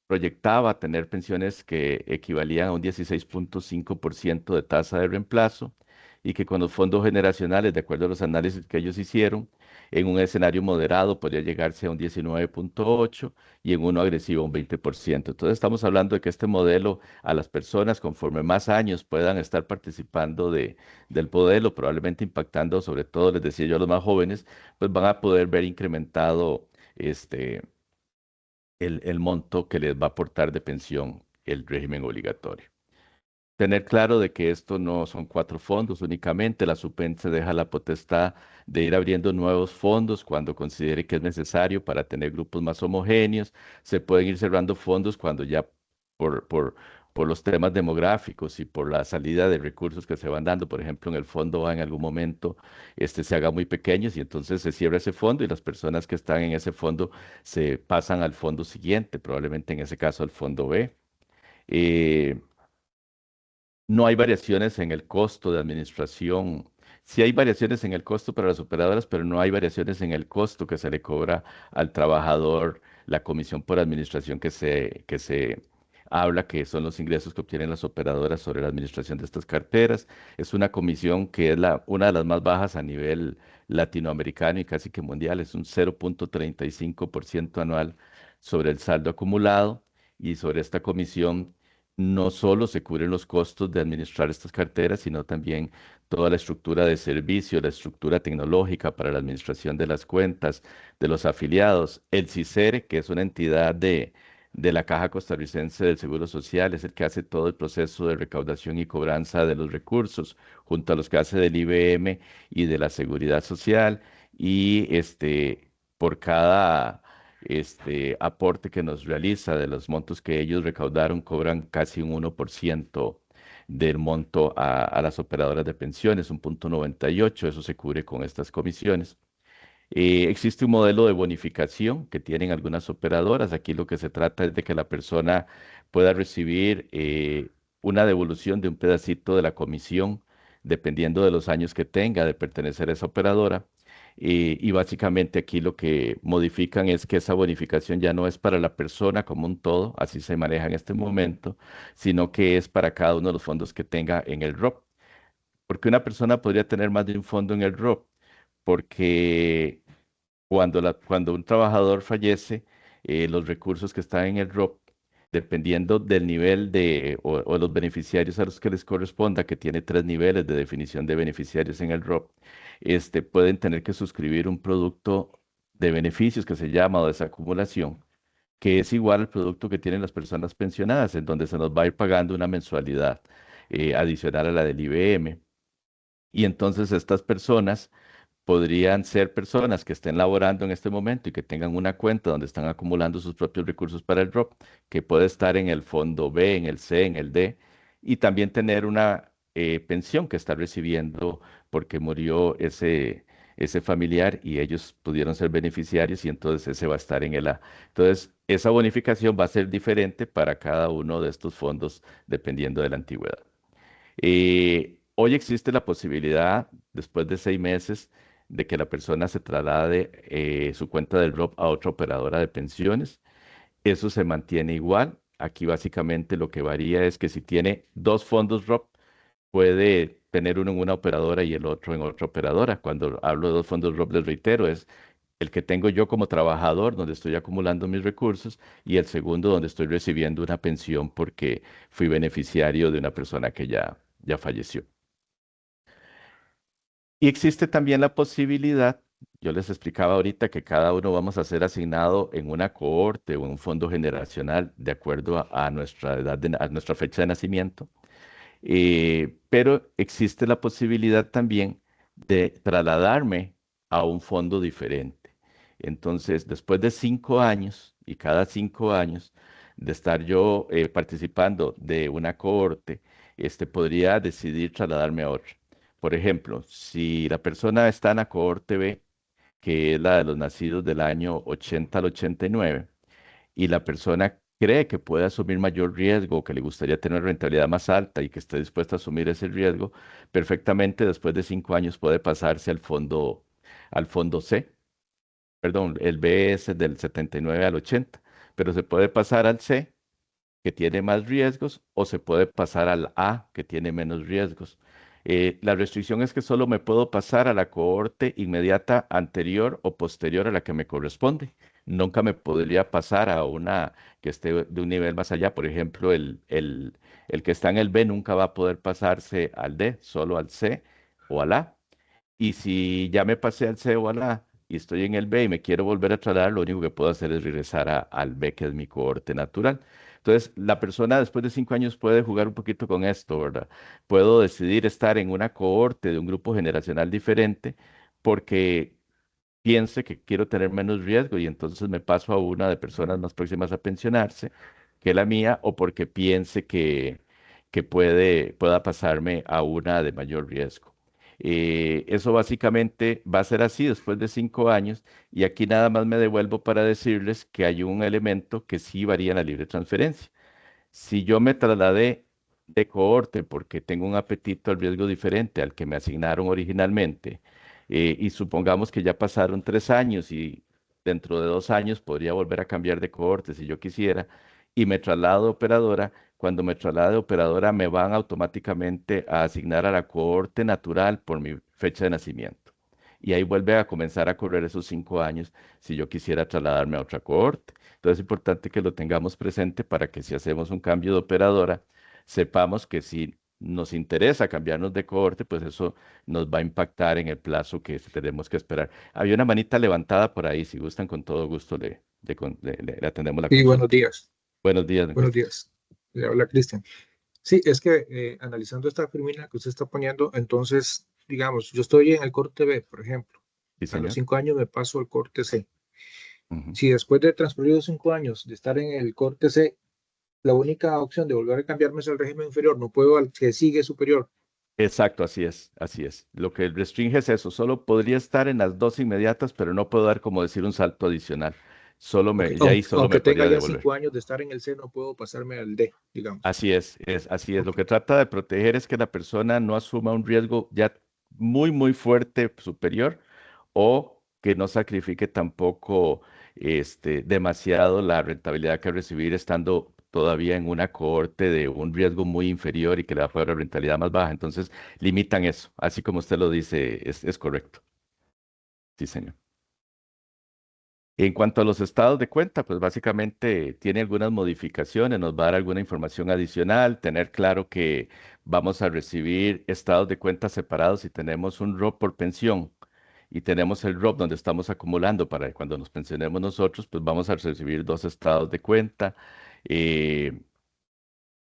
proyectaba tener pensiones que equivalían a un 16.5% de tasa de reemplazo y que con los fondos generacionales, de acuerdo a los análisis que ellos hicieron, en un escenario moderado podría llegarse a un 19.8% y en uno agresivo a un 20%. Entonces estamos hablando de que este modelo a las personas conforme más años puedan estar participando del modelo, probablemente impactando sobre todo, les decía yo, a los más jóvenes, pues van a poder ver incrementado este el monto que les va a aportar de pensión el régimen obligatorio. Tener claro de que esto no son cuatro fondos únicamente, la SUPEN se deja la potestad de ir abriendo nuevos fondos cuando considere que es necesario para tener grupos más homogéneos, se pueden ir cerrando fondos cuando ya por, por, por los temas demográficos y por la salida de recursos que se van dando, por ejemplo, en el fondo A en algún momento se haga muy pequeños y entonces se cierra ese fondo y las personas que están en ese fondo se pasan al fondo siguiente, probablemente en ese caso al fondo B. Eh, no hay variaciones en el costo de administración. Sí hay variaciones en el costo para las operadoras, pero no hay variaciones en el costo que se le cobra al trabajador, la comisión por administración que se habla que son los ingresos que obtienen las operadoras sobre la administración de estas carteras. Es una comisión que es una de las más bajas a nivel latinoamericano y casi que mundial. Es un 0,35% anual sobre el saldo acumulado. Y sobre esta comisión no solo se cubren los costos de administrar estas carteras, sino también toda la estructura de servicio, la estructura tecnológica para la administración de las cuentas de los afiliados. El CICERE, que es una entidad de la Caja Costarricense del Seguro Social, es el que hace todo el proceso de recaudación y cobranza de los recursos, junto a los que hace del IBM y de la Seguridad Social. Y por cada aporte que nos realiza de los montos que ellos recaudaron, cobran casi un 1% del monto a las operadoras de pensiones, un 0,98, eso se cubre con estas comisiones. Existe un modelo de bonificación que tienen algunas operadoras. Aquí lo que se trata es de que la persona pueda recibir una devolución de un pedacito de la comisión, dependiendo de los años que tenga de pertenecer a esa operadora. Y básicamente aquí lo que modifican es que esa bonificación ya no es para la persona como un todo, así se maneja en este momento, sino que es para cada uno de los fondos que tenga en el ROP. Porque una persona podría tener más de un fondo en el ROP, porque cuando un trabajador fallece, los recursos que están en el ROP, dependiendo del nivel o los beneficiarios a los que les corresponda, que tiene 3 niveles de definición de beneficiarios en el ROP, pueden tener que suscribir un producto de beneficios que se llama o desacumulación, que es igual al producto que tienen las personas pensionadas, en donde se nos va a ir pagando una mensualidad adicional a la del IBM. Y entonces estas personas podrían ser personas que estén laborando en este momento y que tengan una cuenta donde están acumulando sus propios recursos para el ROP, que puede estar en el fondo B, en el C, en el D, y también tener una pensión que está recibiendo porque murió ese familiar y ellos pudieron ser beneficiarios y entonces ese va a estar en el A. Entonces, esa bonificación va a ser diferente para cada uno de estos fondos dependiendo de la antigüedad. Hoy existe la posibilidad, después de 6 meses, de que la persona se traslade su cuenta del ROP a otra operadora de pensiones. Eso se mantiene igual. Aquí básicamente lo que varía es que si tiene dos fondos ROP, puede tener uno en una operadora y el otro en otra operadora. Cuando hablo de dos fondos ROP, les reitero, es el que tengo yo como trabajador, donde estoy acumulando mis recursos, y el segundo, donde estoy recibiendo una pensión porque fui beneficiario de una persona que ya falleció. Y existe también la posibilidad, yo les explicaba ahorita que cada uno vamos a ser asignado en una cohorte o en un fondo generacional de acuerdo a nuestra edad, a nuestra fecha de nacimiento. Pero existe la posibilidad también de trasladarme a un fondo diferente. Entonces, después de 5 años y cada 5 años de estar yo participando de una cohorte, podría decidir trasladarme a otra. Por ejemplo, si la persona está en la cohorte B, que es la de los nacidos del año 80 al 89, y la persona cree que puede asumir mayor riesgo, que le gustaría tener una rentabilidad más alta y que esté dispuesta a asumir ese riesgo, perfectamente después de 5 años puede pasarse al fondo C. Perdón, el B es del 79 al 80, pero se puede pasar al C, que tiene más riesgos, o se puede pasar al A, que tiene menos riesgos. La restricción es que solo me puedo pasar a la cohorte inmediata anterior o posterior a la que me corresponde. Nunca me podría pasar a una que esté de un nivel más allá. Por ejemplo, el que está en el B nunca va a poder pasarse al D, solo al C o al A. Y si ya me pasé al C o al A y estoy en el B y me quiero volver a trasladar, lo único que puedo hacer es regresar al B, que es mi cohorte natural. Entonces, la persona después de 5 años puede jugar un poquito con esto, ¿verdad? Puedo decidir estar en una cohorte de un grupo generacional diferente porque piense que quiero tener menos riesgo y entonces me paso a una de personas más próximas a pensionarse que la mía, o porque piense que pueda pasarme a una de mayor riesgo. Eso básicamente va a ser así después de 5 años, y aquí nada más me devuelvo para decirles que hay un elemento que sí varía en la libre transferencia. Si yo me trasladé de cohorte porque tengo un apetito al riesgo diferente al que me asignaron originalmente, y supongamos que ya pasaron 3 años y dentro de 2 años podría volver a cambiar de cohorte si yo quisiera, y me traslado de operadora. Cuando me traslade de operadora, me van automáticamente a asignar a la cohorte natural por mi fecha de nacimiento. Y ahí vuelve a comenzar a correr esos 5 años si yo quisiera trasladarme a otra cohorte. Entonces es importante que lo tengamos presente para que si hacemos un cambio de operadora, sepamos que si nos interesa cambiarnos de cohorte, pues eso nos va a impactar en el plazo que tenemos que esperar. Había una manita levantada por ahí, si gustan, con todo gusto le atendemos la Sí, buenos consulta. días. Buenos días, don Buenos Cristian. días. Le habla Cristian. Sí, es que analizando esta fórmula que usted está poniendo, entonces, digamos, yo estoy en el corte B, por ejemplo. Sí, A los señor. 5 años me paso al corte C. Ujú. Si después de transcurridos 5 años de estar en el corte C, la única opción de volver a cambiarme es al régimen inferior, no puedo al que sigue superior. Exacto, así es, así es. Lo que restringe es eso, solo podría estar en las dos inmediatas, pero no puedo dar como decir un salto adicional. Ok, Ya ahí solo me aunque tenga podría ya devolver. 5 años de estar en el C, no puedo pasarme al D, digamos. Así es. Lo Ok, que trata de proteger es que la persona no asuma un riesgo ya muy, muy fuerte superior o que no sacrifique tampoco demasiado la rentabilidad que va a recibir estando todavía en una cohorte de un riesgo muy inferior y que le va a pagar una rentabilidad más baja. Entonces, limitan eso. Así como usted lo dice, es correcto. Sí, señor. En cuanto a los estados de cuenta, pues básicamente tiene algunas modificaciones, nos va a dar alguna información adicional, tener claro que vamos a recibir estados de cuenta separados si tenemos un ROP por pensión y tenemos el ROP donde estamos acumulando para cuando nos pensionemos nosotros, pues vamos a recibir dos estados de cuenta. Eh,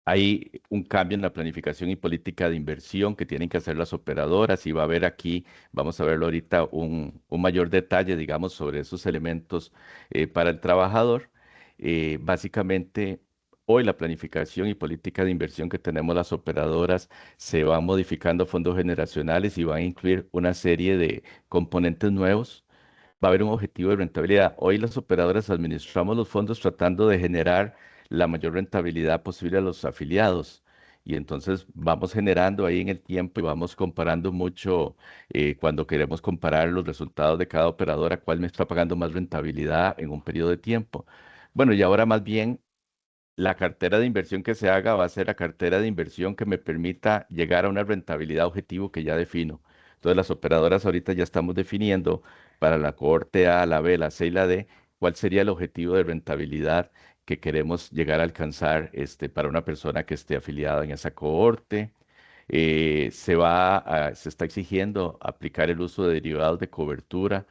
Hay un cambio en la planificación y política de inversión que tienen que hacer las operadoras y va a haber aquí, vamos a verlo ahorita, un mayor detalle, digamos, sobre esos elementos para el trabajador. Básicamente, hoy la planificación y política de inversión que tenemos las operadoras se van modificando a fondos generacionales y van a incluir una serie de componentes nuevos. Va a haber un objetivo de rentabilidad. Hoy las operadoras administramos los fondos tratando de generar la mayor rentabilidad posible a los afiliados. Y entonces vamos generando ahí en el tiempo y vamos comparando mucho cuando queremos comparar los resultados de cada operadora, cuál me está pagando más rentabilidad en un periodo de tiempo. Bueno, y ahora más bien la cartera de inversión que se haga va a ser la cartera de inversión que me permita llegar a una rentabilidad objetivo que ya defino. Entonces, las operadoras ahorita ya estamos definiendo para la cohorte A, la B, la C y la D, cuál sería el objetivo de rentabilidad que queremos llegar a alcanzar para una persona que esté afiliada en esa cohorte. Se está exigiendo aplicar el uso de derivados de cobertura,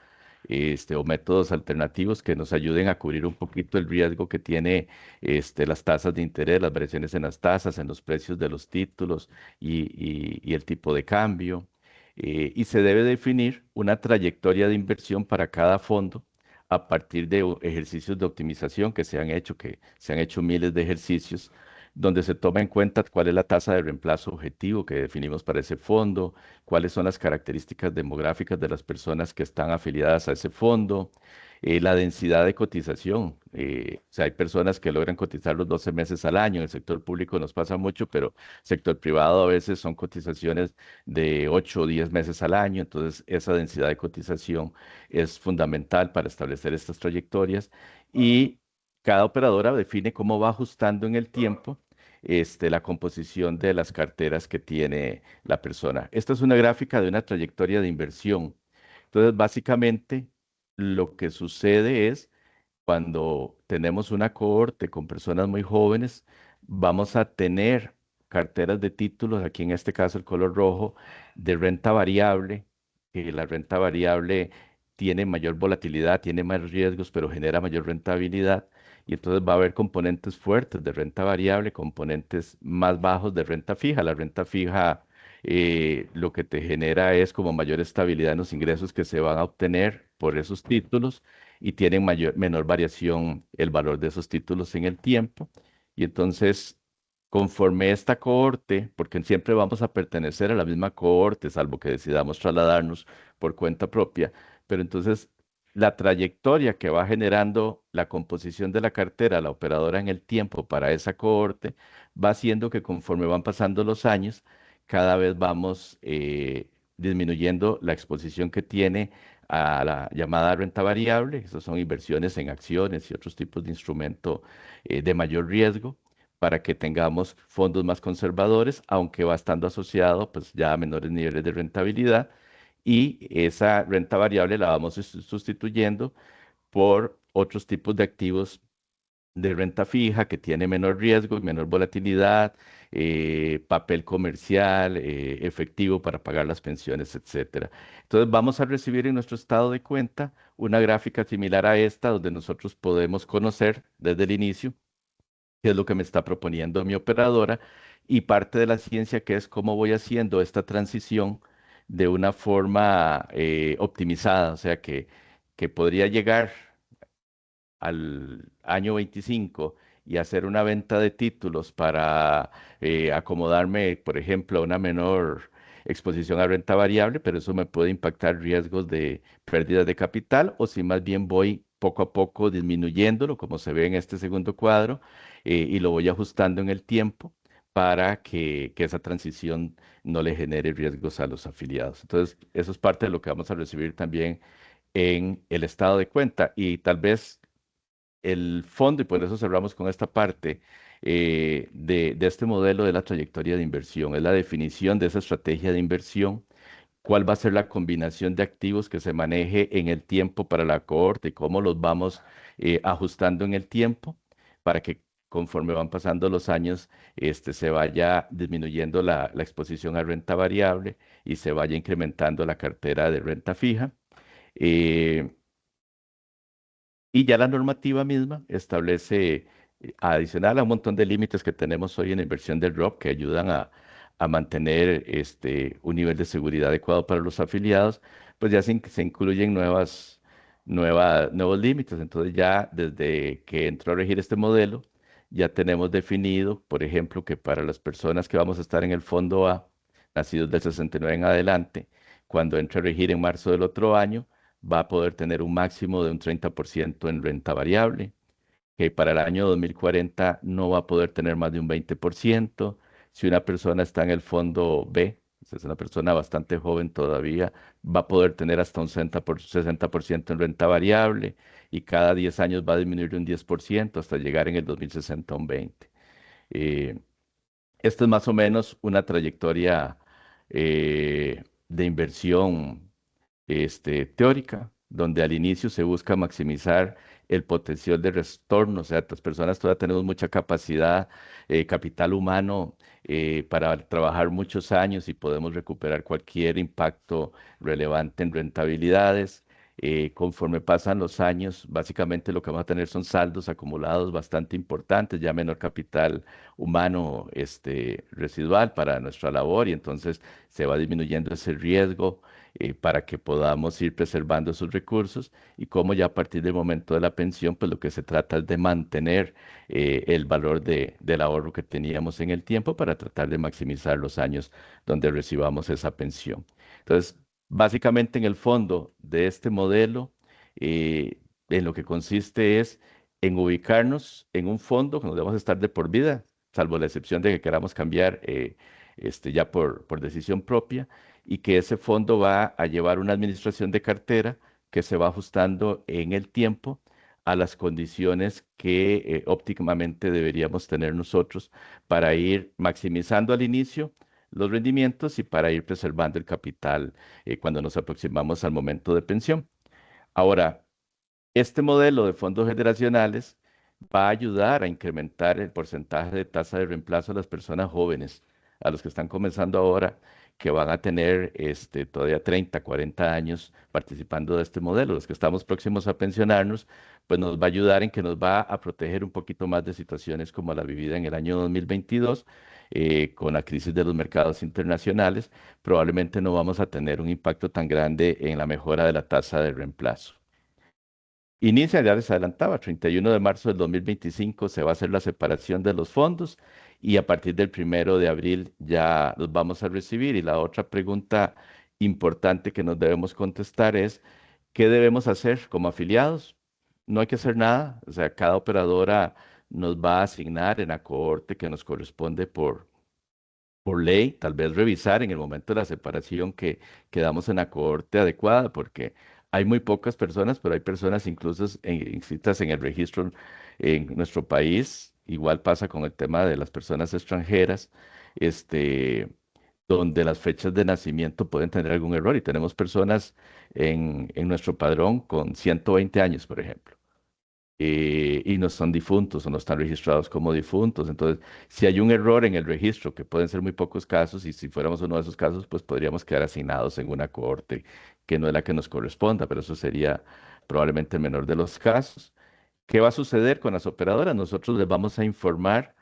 o métodos alternativos que nos ayuden a cubrir un poquito el riesgo que tiene las tasas de interés, las variaciones en las tasas, en los precios de los títulos y el tipo de cambio. Y se debe definir una trayectoria de inversión para cada fondo a partir de ejercicios de optimización que se han hecho miles de ejercicios, donde se toma en cuenta cuál es la tasa de reemplazo objetivo que definimos para ese fondo, cuáles son las características demográficas de las personas que están afiliadas a ese fondo, la densidad de cotización. O sea, hay personas que logran cotizar los 12 meses al año. En el sector público nos pasa mucho, pero sector privado a veces son cotizaciones de 8 o 10 meses al año. Entonces, esa densidad de cotización es fundamental para establecer estas trayectorias y cada operadora define cómo va ajustando en el tiempo la composición de las carteras que tiene la persona. Esta es una gráfica de una trayectoria de inversión. Entonces, básicamente, lo que sucede es cuando tenemos una cohorte con personas muy jóvenes, vamos a tener carteras de títulos, aquí en este caso el color rojo, de renta variable, que la renta variable tiene mayor volatilidad, tiene más riesgos, pero genera mayor rentabilidad. Y entonces va a haber componentes fuertes de renta variable, componentes más bajos de renta fija. La renta fija lo que te genera es como mayor estabilidad en los ingresos que se van a obtener por esos títulos y tienen menor variación el valor de esos títulos en el tiempo. Y entonces, conforme esta cohorte, porque siempre vamos a pertenecer a la misma cohorte, salvo que decidamos trasladarnos por cuenta propia, pero entonces la trayectoria que va generando la composición de la cartera, la operadora en el tiempo para esa cohorte, va haciendo que conforme van pasando los años, cada vez vamos disminuyendo la exposición que tiene a la llamada renta variable. Esas son inversiones en acciones y otros tipos de instrumento de mayor riesgo para que tengamos fondos más conservadores, aunque va estando asociado pues ya a menores niveles de rentabilidad. Y esa renta variable la vamos sustituyendo por otros tipos de activos de renta fija que tiene menor riesgo y menor volatilidad, papel comercial, efectivo para pagar las pensiones, etcétera. Entonces vamos a recibir en nuestro estado de cuenta una gráfica similar a esta, donde nosotros podemos conocer desde el inicio qué es lo que me está proponiendo mi operadora y parte de la ciencia que es cómo voy haciendo esta transición de una forma optimizada, o sea que podría llegar al año 25 y hacer una venta de títulos para acomodarme, por ejemplo, a una menor exposición a renta variable, pero eso me puede impactar riesgos de pérdidas de capital, o si más bien voy poco a poco disminuyéndolo, como se ve en este segundo cuadro, y lo voy ajustando en el tiempo para que esa transición no le genere riesgos a los afiliados. Entonces, eso es parte de lo que vamos a recibir también en el estado de cuenta, y tal vez el fondo, y por eso cerramos con esta parte de este modelo de la trayectoria de inversión, es la definición de esa estrategia de inversión, cuál va a ser la combinación de activos que se maneje en el tiempo para la cohorte y cómo los vamos ajustando en el tiempo para que conforme van pasando los años, se vaya disminuyendo la exposición a renta variable y se vaya incrementando la cartera de renta fija. Eh, y ya la normativa misma establece, adicional a un montón de límites que tenemos hoy en la inversión del ROP, que ayudan a mantener un nivel de seguridad adecuado para los afiliados, pues ya se incluyen nuevos límites. Entonces ya desde que entró a regir este modelo, ya tenemos definido, por ejemplo, que para las personas que vamos a estar en el fondo A, nacidos del 69 en adelante, cuando entre a regir en marzo del otro año, va a poder tener un máximo de un 30% en renta variable, que para el año 2040 no va a poder tener más de un 20%. Si una persona está en el fondo B, si es una persona bastante joven todavía, va a poder tener hasta un 60% en renta variable, y cada 10 años va a disminuir un 10% hasta llegar en el 2060 a un 20%. Eh, Esto es más o menos una trayectoria de inversión teórica, donde al inicio se busca maximizar el potencial de retorno. O sea, las personas todavía tenemos mucha capacidad, capital humano, para trabajar muchos años y podemos recuperar cualquier impacto relevante en rentabilidades. Conforme pasan los años, básicamente lo que vamos a tener son saldos acumulados bastante importantes, ya menor capital humano residual para nuestra labor, y entonces se va disminuyendo ese riesgo para que podamos ir preservando esos recursos, y como ya a partir del momento de la pensión, pues lo que se trata es de mantener el valor del ahorro que teníamos en el tiempo para tratar de maximizar los años donde recibamos esa pensión. Entonces, básicamente en el fondo de este modelo, en lo que consiste es en ubicarnos en un fondo que nos debemos estar de por vida, salvo la excepción de que queramos cambiar ya por decisión propia, y que ese fondo va a llevar una administración de cartera que se va ajustando en el tiempo a las condiciones que óptimamente deberíamos tener nosotros para ir maximizando al inicio los rendimientos y para ir preservando el capital cuando nos aproximamos al momento de pensión. Ahora, este modelo de fondos generacionales va a ayudar a incrementar el porcentaje de tasa de reemplazo a las personas jóvenes, a los que están comenzando ahora, que van a tener todavía 30, 40 años participando de este modelo. Los que estamos próximos a pensionarnos, pues nos va a ayudar en que nos va a proteger un poquito más de situaciones como la vivida en el año 2022, con la crisis de los mercados internacionales. Probablemente no vamos a tener un impacto tan grande en la mejora de la tasa de reemplazo. Inicia, ya les adelantaba, 31 de marzo del 2025 se va a hacer la separación de los fondos, y a partir del 1 de abril ya los vamos a recibir. Y la otra pregunta importante que nos debemos contestar es, ¿qué debemos hacer como afiliados? No hay que hacer nada, o sea, cada operadora nos va a asignar en la cohorte que nos corresponde por ley, tal vez revisar en el momento de la separación que quedamos en la cohorte adecuada, porque Hay muy pocas personas, pero hay personas incluso inscritas en el registro en nuestro país. Igual pasa con el tema de las personas extranjeras, este, donde las fechas de nacimiento pueden tener algún error. Y tenemos personas en nuestro padrón con 120 años, por ejemplo, y no son difuntos o no están registrados como difuntos. Entonces, si hay un error en el registro, que pueden ser muy pocos casos, y si fuéramos uno de esos casos, pues podríamos quedar asignados en una corte que no es la que nos corresponda, pero eso sería probablemente el menor de los casos. ¿Qué va a suceder con las operadoras? Nosotros les vamos a informar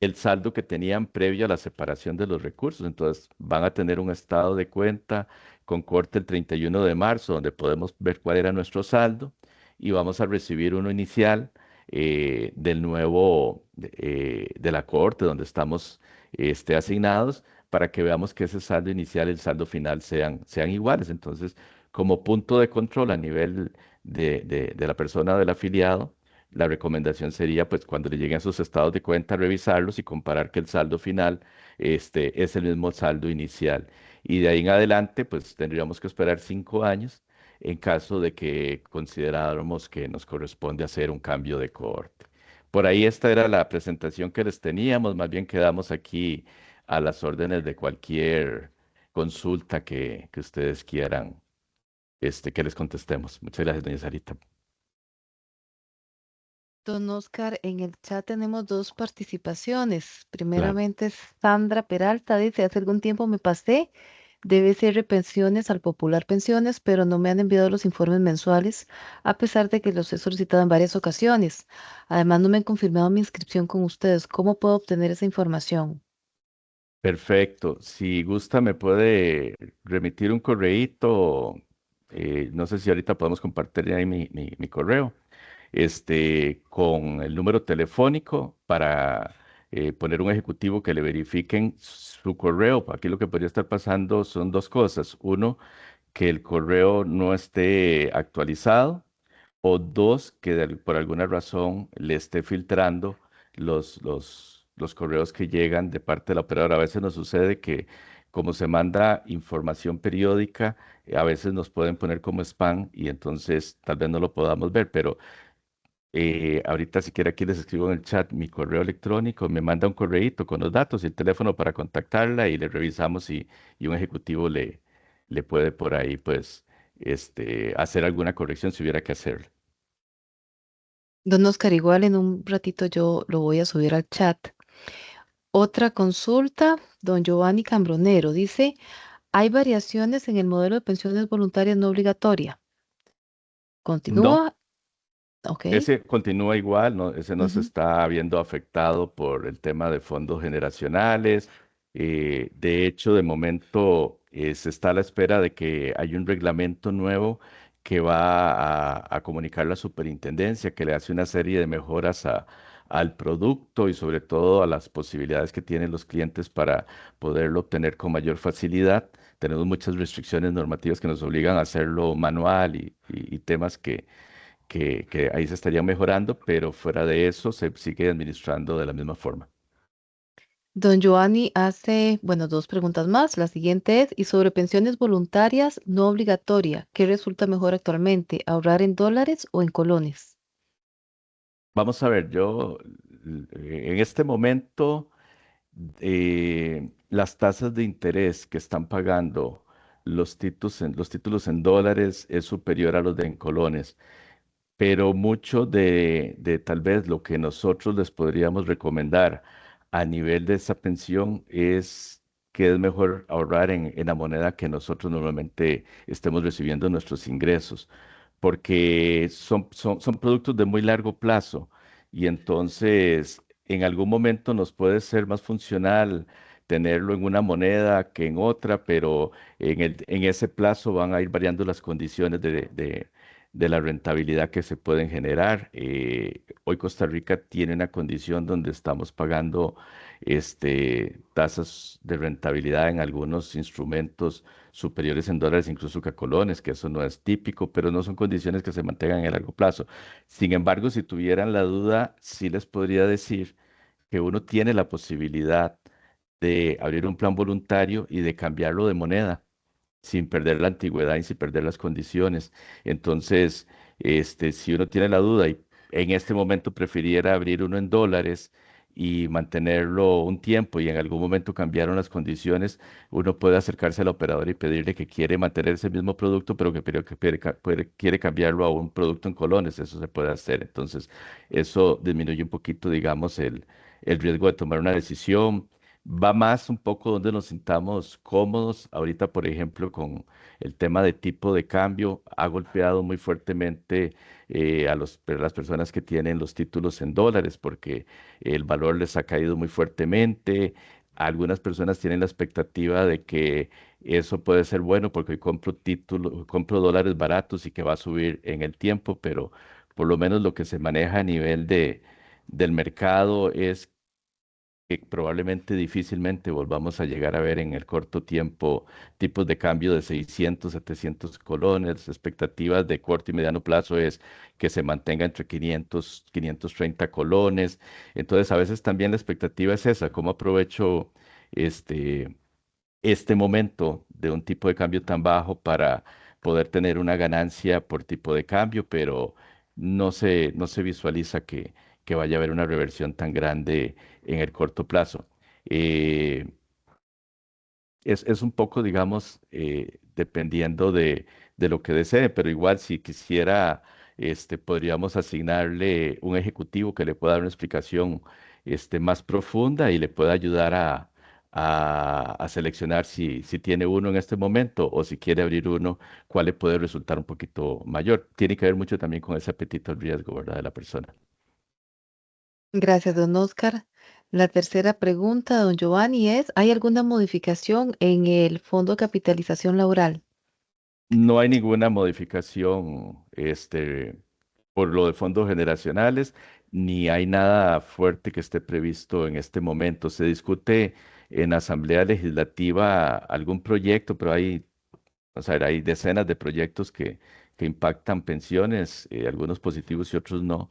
el saldo que tenían previo a la separación de los recursos. Entonces, van a tener un estado de cuenta con corte el 31 de marzo, donde podemos ver cuál era nuestro saldo y vamos a recibir uno inicial del nuevo, de la corte donde estamos asignados para que veamos que ese saldo inicial y el saldo final sean iguales. Entonces, como punto de control a nivel de la persona o del afiliado, la recomendación sería, pues, cuando le lleguen sus estados de cuenta, revisarlos y comparar que el saldo final es el mismo saldo inicial. Y de ahí en adelante, pues, tendríamos que esperar 5 años en caso de que consideráramos que nos corresponde hacer un cambio de corte. Por ahí esta era la presentación que les teníamos. Más bien quedamos aquí a las órdenes de cualquier consulta que ustedes quieran que les contestemos. Muchas gracias, doña Sarita. Don Oscar, en el chat tenemos dos participaciones. Claro. Primeramente, Sandra Peralta dice, hace algún tiempo me pasé de BCR Pensiones al Popular Pensiones, pero no me han enviado los informes mensuales, a pesar de que los he solicitado en varias ocasiones. Además, no me han confirmado mi inscripción con ustedes. ¿Cómo puedo obtener esa información? Perfecto. Si gusta, me puede remitir un correíto. No sé si ahorita podemos compartir ahí mi correo, con el número telefónico para poner un ejecutivo que le verifiquen su correo. Aquí lo que podría estar pasando son dos cosas. Uno, que el correo no esté actualizado, o dos, que por alguna razón le esté filtrando los correos que llegan de parte de la operadora. A veces nos sucede que como se manda información periódica, a veces nos pueden poner como spam y entonces tal vez no lo podamos ver, pero ahorita si quiere aquí les escribo en el chat mi correo electrónico, me manda un correíto con los datos y el teléfono para contactarla y le revisamos y un ejecutivo le puede por ahí pues hacer alguna corrección si hubiera que hacerlo. Don Oscar, igual en un ratito yo lo voy a subir al chat. Otra consulta, don Giovanni Cambronero dice, hay variaciones en el modelo de pensiones voluntarias no obligatoria. No. Continúa, ok. Ese continúa igual, ¿no? Ese no se Ujú. está viendo afectado por el tema de fondos generacionales. De hecho, de momento se está a la espera de que hay un reglamento nuevo que va a comunicar la superintendencia, que le hace una serie de mejoras al producto y sobre todo a las posibilidades que tienen los clientes para poderlo obtener con mayor facilidad. Tenemos muchas restricciones normativas que nos obligan a hacerlo manual y temas que ahí se estaría mejorando, pero fuera de eso se sigue administrando de la misma forma. Don Giovanni hace, bueno, dos preguntas más. La siguiente es, y sobre pensiones voluntarias no obligatoria, ¿qué resulta mejor actualmente? ¿Ahorrar en dólares o en colones? Vamos a ver, yo en este momento las tasas de interés que están pagando los títulos en dólares es superior a los de en colones. Pero mucho de tal vez lo que nosotros les podríamos recomendar a nivel de esa pensión es que es mejor ahorrar en la moneda que nosotros normalmente estemos recibiendo nuestros ingresos, porque son productos de muy largo plazo y entonces en algún momento nos puede ser más funcional tenerlo en una moneda que en otra, pero en ese plazo van a ir variando las condiciones de la rentabilidad que se pueden generar. Hoy Costa Rica tiene una condición donde estamos pagando tasas de rentabilidad en algunos instrumentos superiores en dólares, incluso que a colones, que eso no es típico, pero no son condiciones que se mantengan en el largo plazo. Sin embargo, si tuvieran la duda, sí les podría decir que uno tiene la posibilidad de abrir un plan voluntario y de cambiarlo de moneda. sin perder la antigüedad y sin perder las condiciones. Entonces, si uno tiene la duda y en este momento prefiriera abrir uno en dólares y mantenerlo un tiempo y en algún momento cambiaron las condiciones, uno puede acercarse al operador y pedirle que quiere mantener ese mismo producto, pero que quiere cambiarlo a un producto en colones. Eso se puede hacer. Entonces, eso disminuye un poquito, digamos, el riesgo de tomar una decisión. Va más un poco donde nos sintamos cómodos. Ahorita, por ejemplo, con el tema de tipo de cambio, ha golpeado muy fuertemente las personas que tienen los títulos en dólares, porque el valor les ha caído muy fuertemente. Algunas personas tienen la expectativa de que eso puede ser bueno porque hoy compro dólares baratos y que va a subir en el tiempo, pero por lo menos lo que se maneja a nivel del mercado es que probablemente difícilmente volvamos a llegar a ver en el corto tiempo tipos de cambio de 600, 700 colones. Expectativas de corto y mediano plazo es que se mantenga entre 500, 530 colones. Entonces, a veces también la expectativa es esa, cómo aprovecho este, este momento de un tipo de cambio tan bajo para poder tener una ganancia por tipo de cambio, pero no se visualiza que vaya a haber una reversión tan grande en el corto plazo. Eh, es un poco, digamos, dependiendo de lo que desee, pero igual si quisiera, podríamos asignarle un ejecutivo que le pueda dar una explicación, más profunda y le pueda ayudar a seleccionar si tiene uno en este momento o si quiere abrir uno, cuál le puede resultar un poquito mayor. Tiene que ver mucho también con ese apetito al riesgo, ¿verdad? De la persona. Gracias, don Oscar. La tercera pregunta, don Giovanni, es, ¿hay alguna modificación en el Fondo de Capitalización Laboral? No hay ninguna modificación, por lo de fondos generacionales, ni hay nada fuerte que esté previsto en este momento. Se discute en Asamblea Legislativa algún proyecto, pero hay decenas de proyectos que impactan pensiones, algunos positivos y otros no.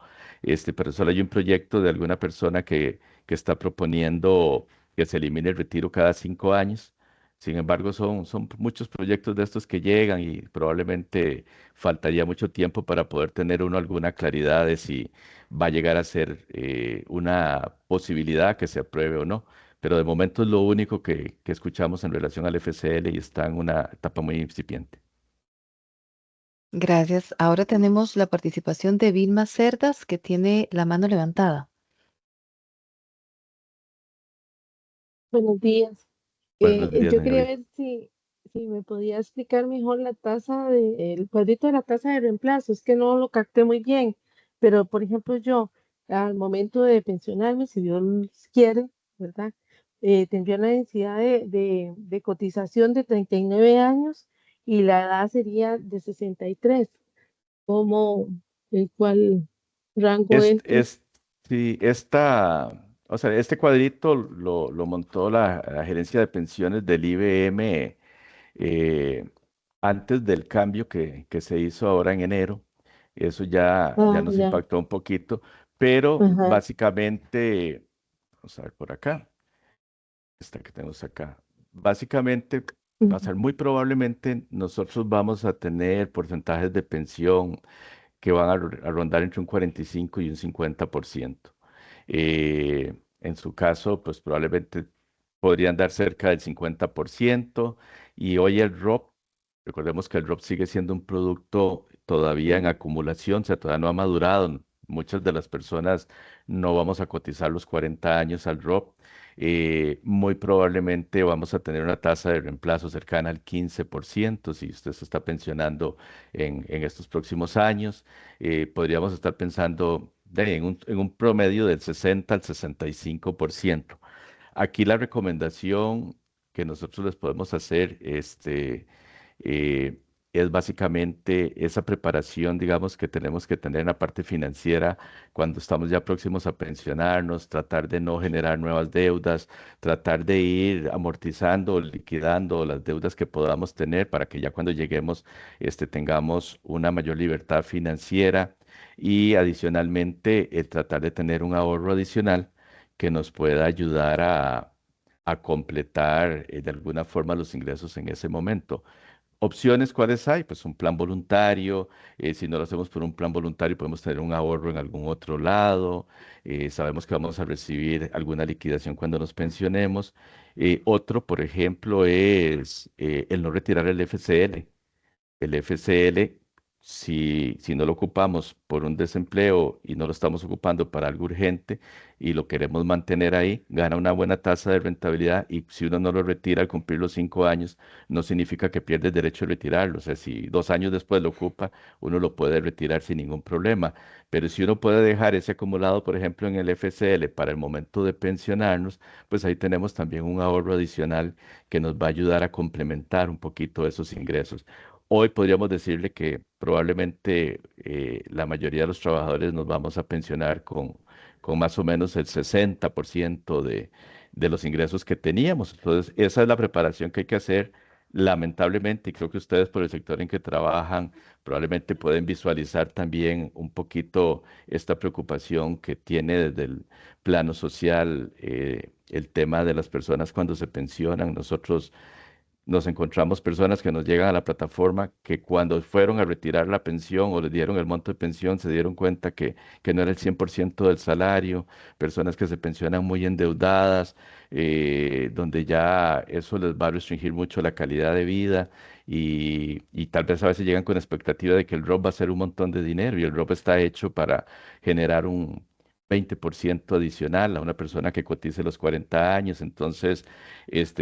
Pero solo hay un proyecto de alguna persona que está proponiendo que se elimine el retiro cada 5 años. Sin embargo, son muchos proyectos de estos que llegan y probablemente faltaría mucho tiempo para poder tener uno alguna claridad de si va a llegar a ser una posibilidad que se apruebe o no. Pero de momento es lo único que escuchamos en relación al FCL y está en una etapa muy incipiente. Gracias. Ahora tenemos la participación de Vilma Cerdas, que tiene la mano levantada. Buenos días. Buenos días, Yo doña quería Vilma. ver si me podía explicar mejor el cuadrito de la tasa de reemplazo. Es que no lo capté muy bien, pero por ejemplo yo, al momento de pensionarme, si Dios quiere, ¿verdad? Tendría una densidad de cotización de 39 años y la edad sería de 63. ¿Cómo, en cuál rango entro? Sí, o sea, este cuadrito lo montó la gerencia de pensiones del IBM eh, antes del cambio que se hizo ahora en enero. Eso ya Ah, nos ya. impactó un poquito, pero Ajá. básicamente, vamos a ver por acá. Esta que tenemos acá. Básicamente, va a Ujú. ser muy probablemente nosotros vamos a tener porcentajes de pensión que van a rondar entre un 45 y un 50%. En su caso, pues probablemente podrían dar cerca del 50% y hoy el ROP, recordemos que el ROP sigue siendo un producto todavía en acumulación, o sea, todavía no ha madurado. Muchas de las personas no vamos a cotizar los 40 años al ROP. Muy probablemente vamos a tener una tasa de reemplazo cercana al 15% si usted se está pensionando en estos próximos años. Podríamos estar pensando en un promedio del 60 al 65%. Aquí la recomendación que nosotros les podemos hacer, eh, es básicamente esa preparación, digamos, que tenemos que tener en la parte financiera cuando estamos ya próximos a pensionarnos, tratar de no generar nuevas deudas, tratar de ir amortizando o liquidando las deudas que podamos tener para que ya cuando lleguemos, tengamos una mayor libertad financiera y adicionalmente tratar de tener un ahorro adicional que nos pueda ayudar a completar de alguna forma los ingresos en ese momento. Opciones, ¿cuáles hay? Pues un plan voluntario. Si no lo hacemos por un plan voluntario, podemos tener un ahorro en algún otro lado. Sabemos que vamos a recibir alguna liquidación cuando nos pensionemos. Otro, por ejemplo, es el no retirar el FCL. El FCL, si no lo ocupamos por un desempleo y no lo estamos ocupando para algo urgente y lo queremos mantener ahí, gana una buena tasa de rentabilidad y si uno no lo retira al cumplir los 5 años, no significa que pierde el derecho a retirarlo. O sea, si 2 años después lo ocupa, uno lo puede retirar sin ningún problema. Pero si uno puede dejar ese acumulado, por ejemplo, en el FCL para el momento de pensionarnos, pues ahí tenemos también un ahorro adicional que nos va a ayudar a complementar un poquito esos ingresos. Hoy podríamos decirle que probablemente la mayoría de los trabajadores nos vamos a pensionar con más o menos el 60% de los ingresos que teníamos. Entonces, esa es la preparación que hay que hacer. Lamentablemente, y creo que ustedes por el sector en que trabajan probablemente pueden visualizar también un poquito esta preocupación que tiene desde el plano social el tema de las personas cuando se pensionan. Nosotros nos encontramos personas que nos llegan a la plataforma que cuando fueron a retirar la pensión o les dieron el monto de pensión se dieron cuenta que no era el 100% del salario, personas que se pensionan muy endeudadas, donde ya eso les va a restringir mucho la calidad de vida y tal vez a veces llegan con la expectativa de que el ROP va a ser un montón de dinero y el ROP está hecho para generar un 20% adicional a una persona que cotice los 40 años. Entonces,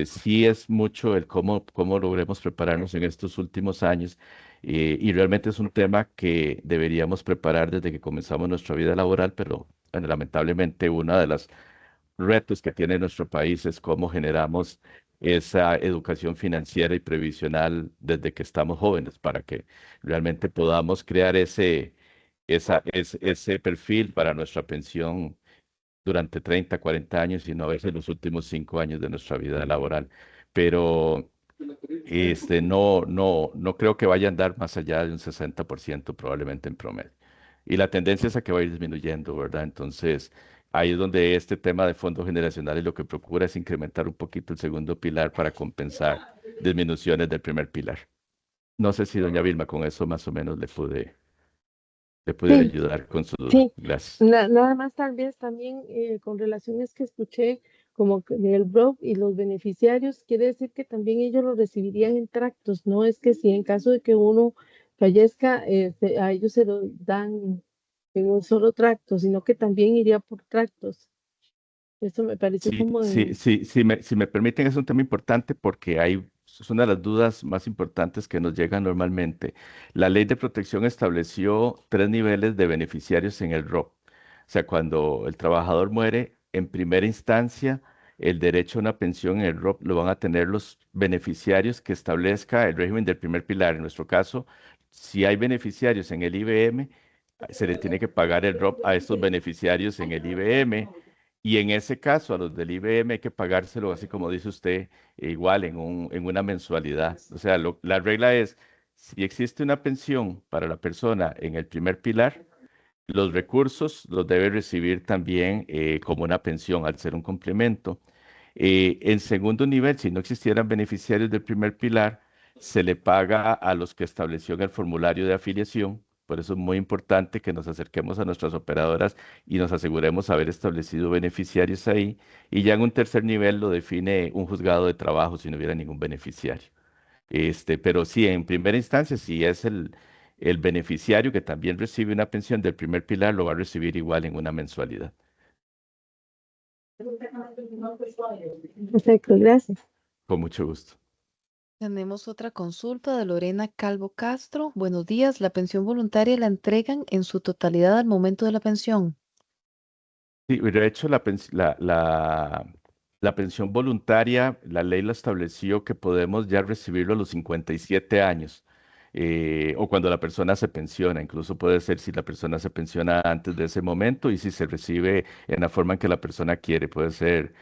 sí es mucho el cómo logremos prepararnos en estos últimos años y realmente es un tema que deberíamos preparar desde que comenzamos nuestra vida laboral, pero bueno, lamentablemente uno de los retos que tiene nuestro país es cómo generamos esa educación financiera y previsional desde que estamos jóvenes para que realmente podamos crear ese perfil para nuestra pensión durante 30, 40 años y no a veces los últimos 5 años de nuestra vida laboral. Pero no creo que vaya a andar más allá de un 60% probablemente en promedio. Y la tendencia es a que va a ir disminuyendo, ¿verdad? Entonces, ahí es donde este tema de fondos generacionales lo que procura es incrementar un poquito el segundo pilar para compensar disminuciones del primer pilar. No sé si doña Vilma con eso más o menos le pude Sí, ayudar con su duda. sí. Gracias. Nada más tal vez también con relaciones que escuché como que del BROC y los beneficiarios, quiere decir que también ellos lo recibirían en tractos, no es que si en caso de que uno fallezca, a ellos se lo dan en un solo tracto, sino que también iría por tractos. Eso me pareció Sí, como sí, en... sí, si me permiten, es un tema importante porque es una de las dudas más importantes que nos llegan normalmente. La ley de protección estableció 3 niveles de beneficiarios en el ROP. O sea, cuando el trabajador muere, en primera instancia, el derecho a una pensión en el ROP lo van a tener los beneficiarios que establezca el régimen del primer pilar. En nuestro caso, si hay beneficiarios en el IBM, se les tiene que pagar el ROP a estos beneficiarios en el IBM. Y en ese caso, a los del IBM hay que pagárselo, así como dice usted, igual en una mensualidad. O sea, la regla es, si existe una pensión para la persona en el primer pilar, los recursos los debe recibir también como una pensión al ser un complemento. En segundo nivel, si no existieran beneficiarios del primer pilar, se le paga a los que estableció en el formulario de afiliación. Por eso es muy importante que nos acerquemos a nuestras operadoras y nos aseguremos haber establecido beneficiarios ahí. Y ya en un tercer nivel lo define un juzgado de trabajo si no hubiera ningún beneficiario. Pero sí, en primera instancia, si es el beneficiario que también recibe una pensión del primer pilar, lo va a recibir igual en una mensualidad. Perfecto, gracias. Con mucho gusto. Tenemos otra consulta de Lorena Calvo Castro. Buenos días. ¿La pensión voluntaria la entregan en su totalidad al momento de la pensión? Sí, de hecho, la pensión voluntaria, la ley la estableció que podemos ya recibirlo a los 57 años o cuando la persona se pensiona. Incluso puede ser si la persona se pensiona antes de ese momento y si se recibe en la forma en que la persona quiere. Puede ser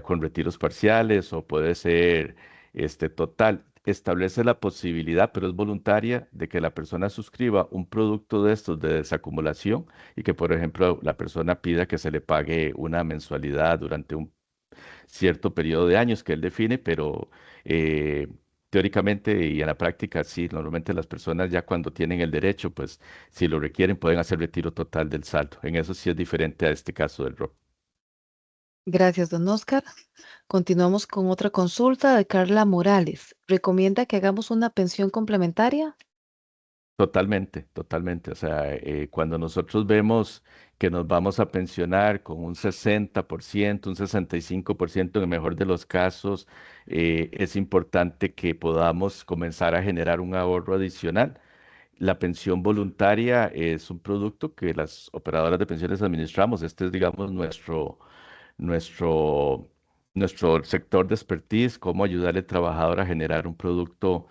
con retiros parciales o puede ser total. Establece la posibilidad, pero es voluntaria, de que la persona suscriba un producto de estos de desacumulación y que, por ejemplo, la persona pida que se le pague una mensualidad durante un cierto periodo de años que él define, pero teóricamente y en la práctica, sí, normalmente las personas ya cuando tienen el derecho, pues si lo requieren, pueden hacer retiro total del saldo. En eso sí es diferente a este caso del ROP. Gracias, don Oscar. Continuamos con otra consulta de Carla Morales. ¿Recomienda que hagamos una pensión complementaria? Totalmente, totalmente. O sea, cuando nosotros vemos que nos vamos a pensionar con un 60%, un 65% en el mejor de los casos, es importante que podamos comenzar a generar un ahorro adicional. La pensión voluntaria es un producto que las operadoras de pensiones administramos. Este es, digamos, nuestro, nuestro sector de expertise, cómo ayudar al trabajador a generar un producto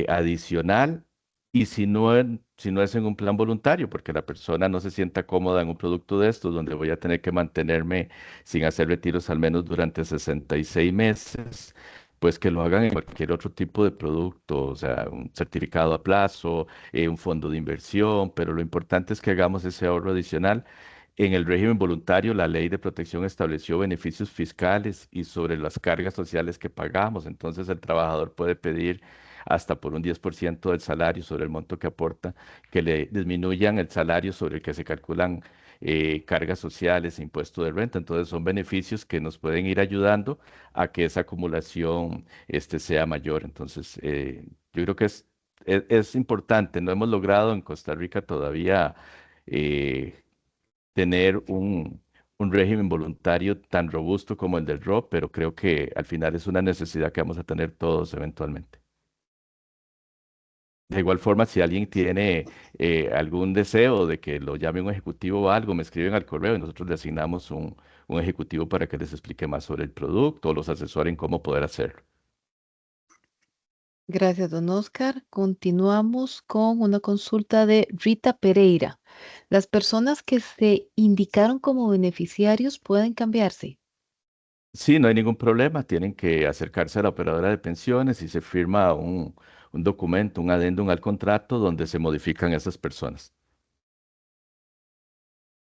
adicional. Y si no es en un plan voluntario, porque la persona no se sienta cómoda en un producto de estos, donde voy a tener que mantenerme sin hacer retiros al menos durante 66 meses, pues que lo hagan en cualquier otro tipo de producto, o sea, un certificado a plazo, un fondo de inversión, pero lo importante es que hagamos ese ahorro adicional. En el régimen voluntario, la ley de protección estableció beneficios fiscales y sobre las cargas sociales que pagamos. Entonces, el trabajador puede pedir hasta por un 10% del salario sobre el monto que aporta, que le disminuyan el salario sobre el que se calculan cargas sociales e impuesto de renta. Entonces, son beneficios que nos pueden ir ayudando a que esa acumulación sea mayor. Entonces, yo creo que es importante. No hemos logrado en Costa Rica todavía tener un régimen voluntario tan robusto como el del ROP, pero creo que al final es una necesidad que vamos a tener todos eventualmente. De igual forma, si alguien tiene algún deseo de que lo llame un ejecutivo o algo, me escriben al correo y nosotros le asignamos un ejecutivo para que les explique más sobre el producto o los asesoren cómo poder hacerlo. Gracias, don Oscar. Continuamos con una consulta de Rita Pereira. ¿Las personas que se indicaron como beneficiarios pueden cambiarse? Sí, no hay ningún problema. Tienen que acercarse a la operadora de pensiones y se firma un documento, un adendum al contrato donde se modifican esas personas.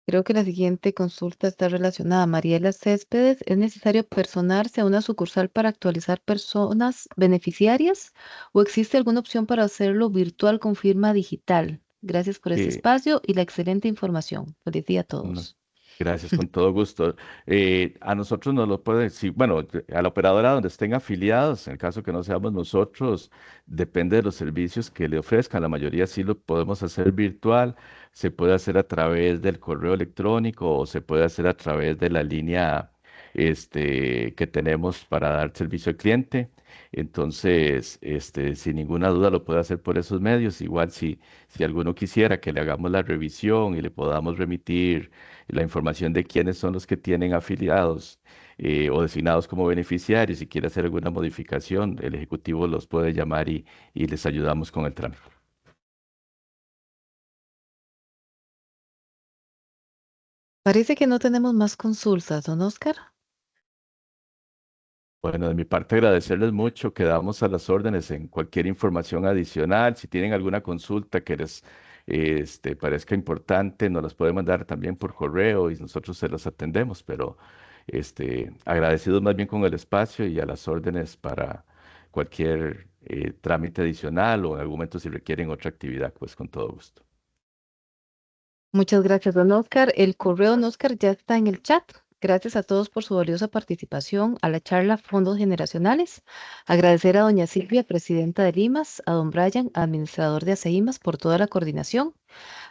Creo que la siguiente consulta está relacionada. Mariela Céspedes, ¿es necesario personarse a una sucursal para actualizar personas beneficiarias o existe alguna opción para hacerlo virtual con firma digital? Gracias por este Eh, espacio y la excelente información. Feliz día a No, todos. gracias, con todo gusto. A nosotros nos lo puede decir, bueno, a la operadora donde estén afiliados, en el caso que no seamos nosotros, depende de los servicios que le ofrezcan. La mayoría sí lo podemos hacer virtual, se puede hacer a través del correo electrónico o se puede hacer a través de la línea que tenemos para dar servicio al cliente. Entonces, sin ninguna duda lo puede hacer por esos medios. Igual si alguno quisiera que le hagamos la revisión y le podamos remitir la información de quiénes son los que tienen afiliados o designados como beneficiarios. Si quiere hacer alguna modificación, el ejecutivo los puede llamar y les ayudamos con el trámite. Parece que no tenemos más consultas, don Oscar. Bueno, de mi parte agradecerles mucho, quedamos a las órdenes en cualquier información adicional. Si tienen alguna consulta que les parezca importante, nos las pueden mandar también por correo y nosotros se las atendemos, pero agradecidos más bien con el espacio y a las órdenes para cualquier trámite adicional o en algún momento si requieren otra actividad, pues con todo gusto. Muchas gracias, don Oscar. El correo, don Oscar, ya está en el chat. Gracias a todos por su valiosa participación a la charla Fondos Generacionales. Agradecer a doña Silvia, presidenta de Limas, a don Brian, administrador de ACIMAS, por toda la coordinación.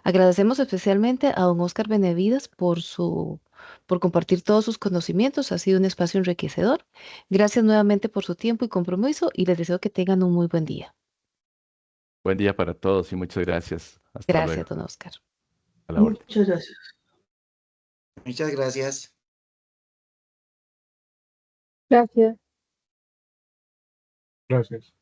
Agradecemos especialmente a don Oscar Benevidas por compartir todos sus conocimientos. Ha sido un espacio enriquecedor. Gracias nuevamente por su tiempo y compromiso y les deseo que tengan un muy buen día. Buen día para todos y muchas gracias. Hasta Gracias, luego. don Oscar. A la orden. Muchas gracias. Muchas gracias. Gracias. Gracias.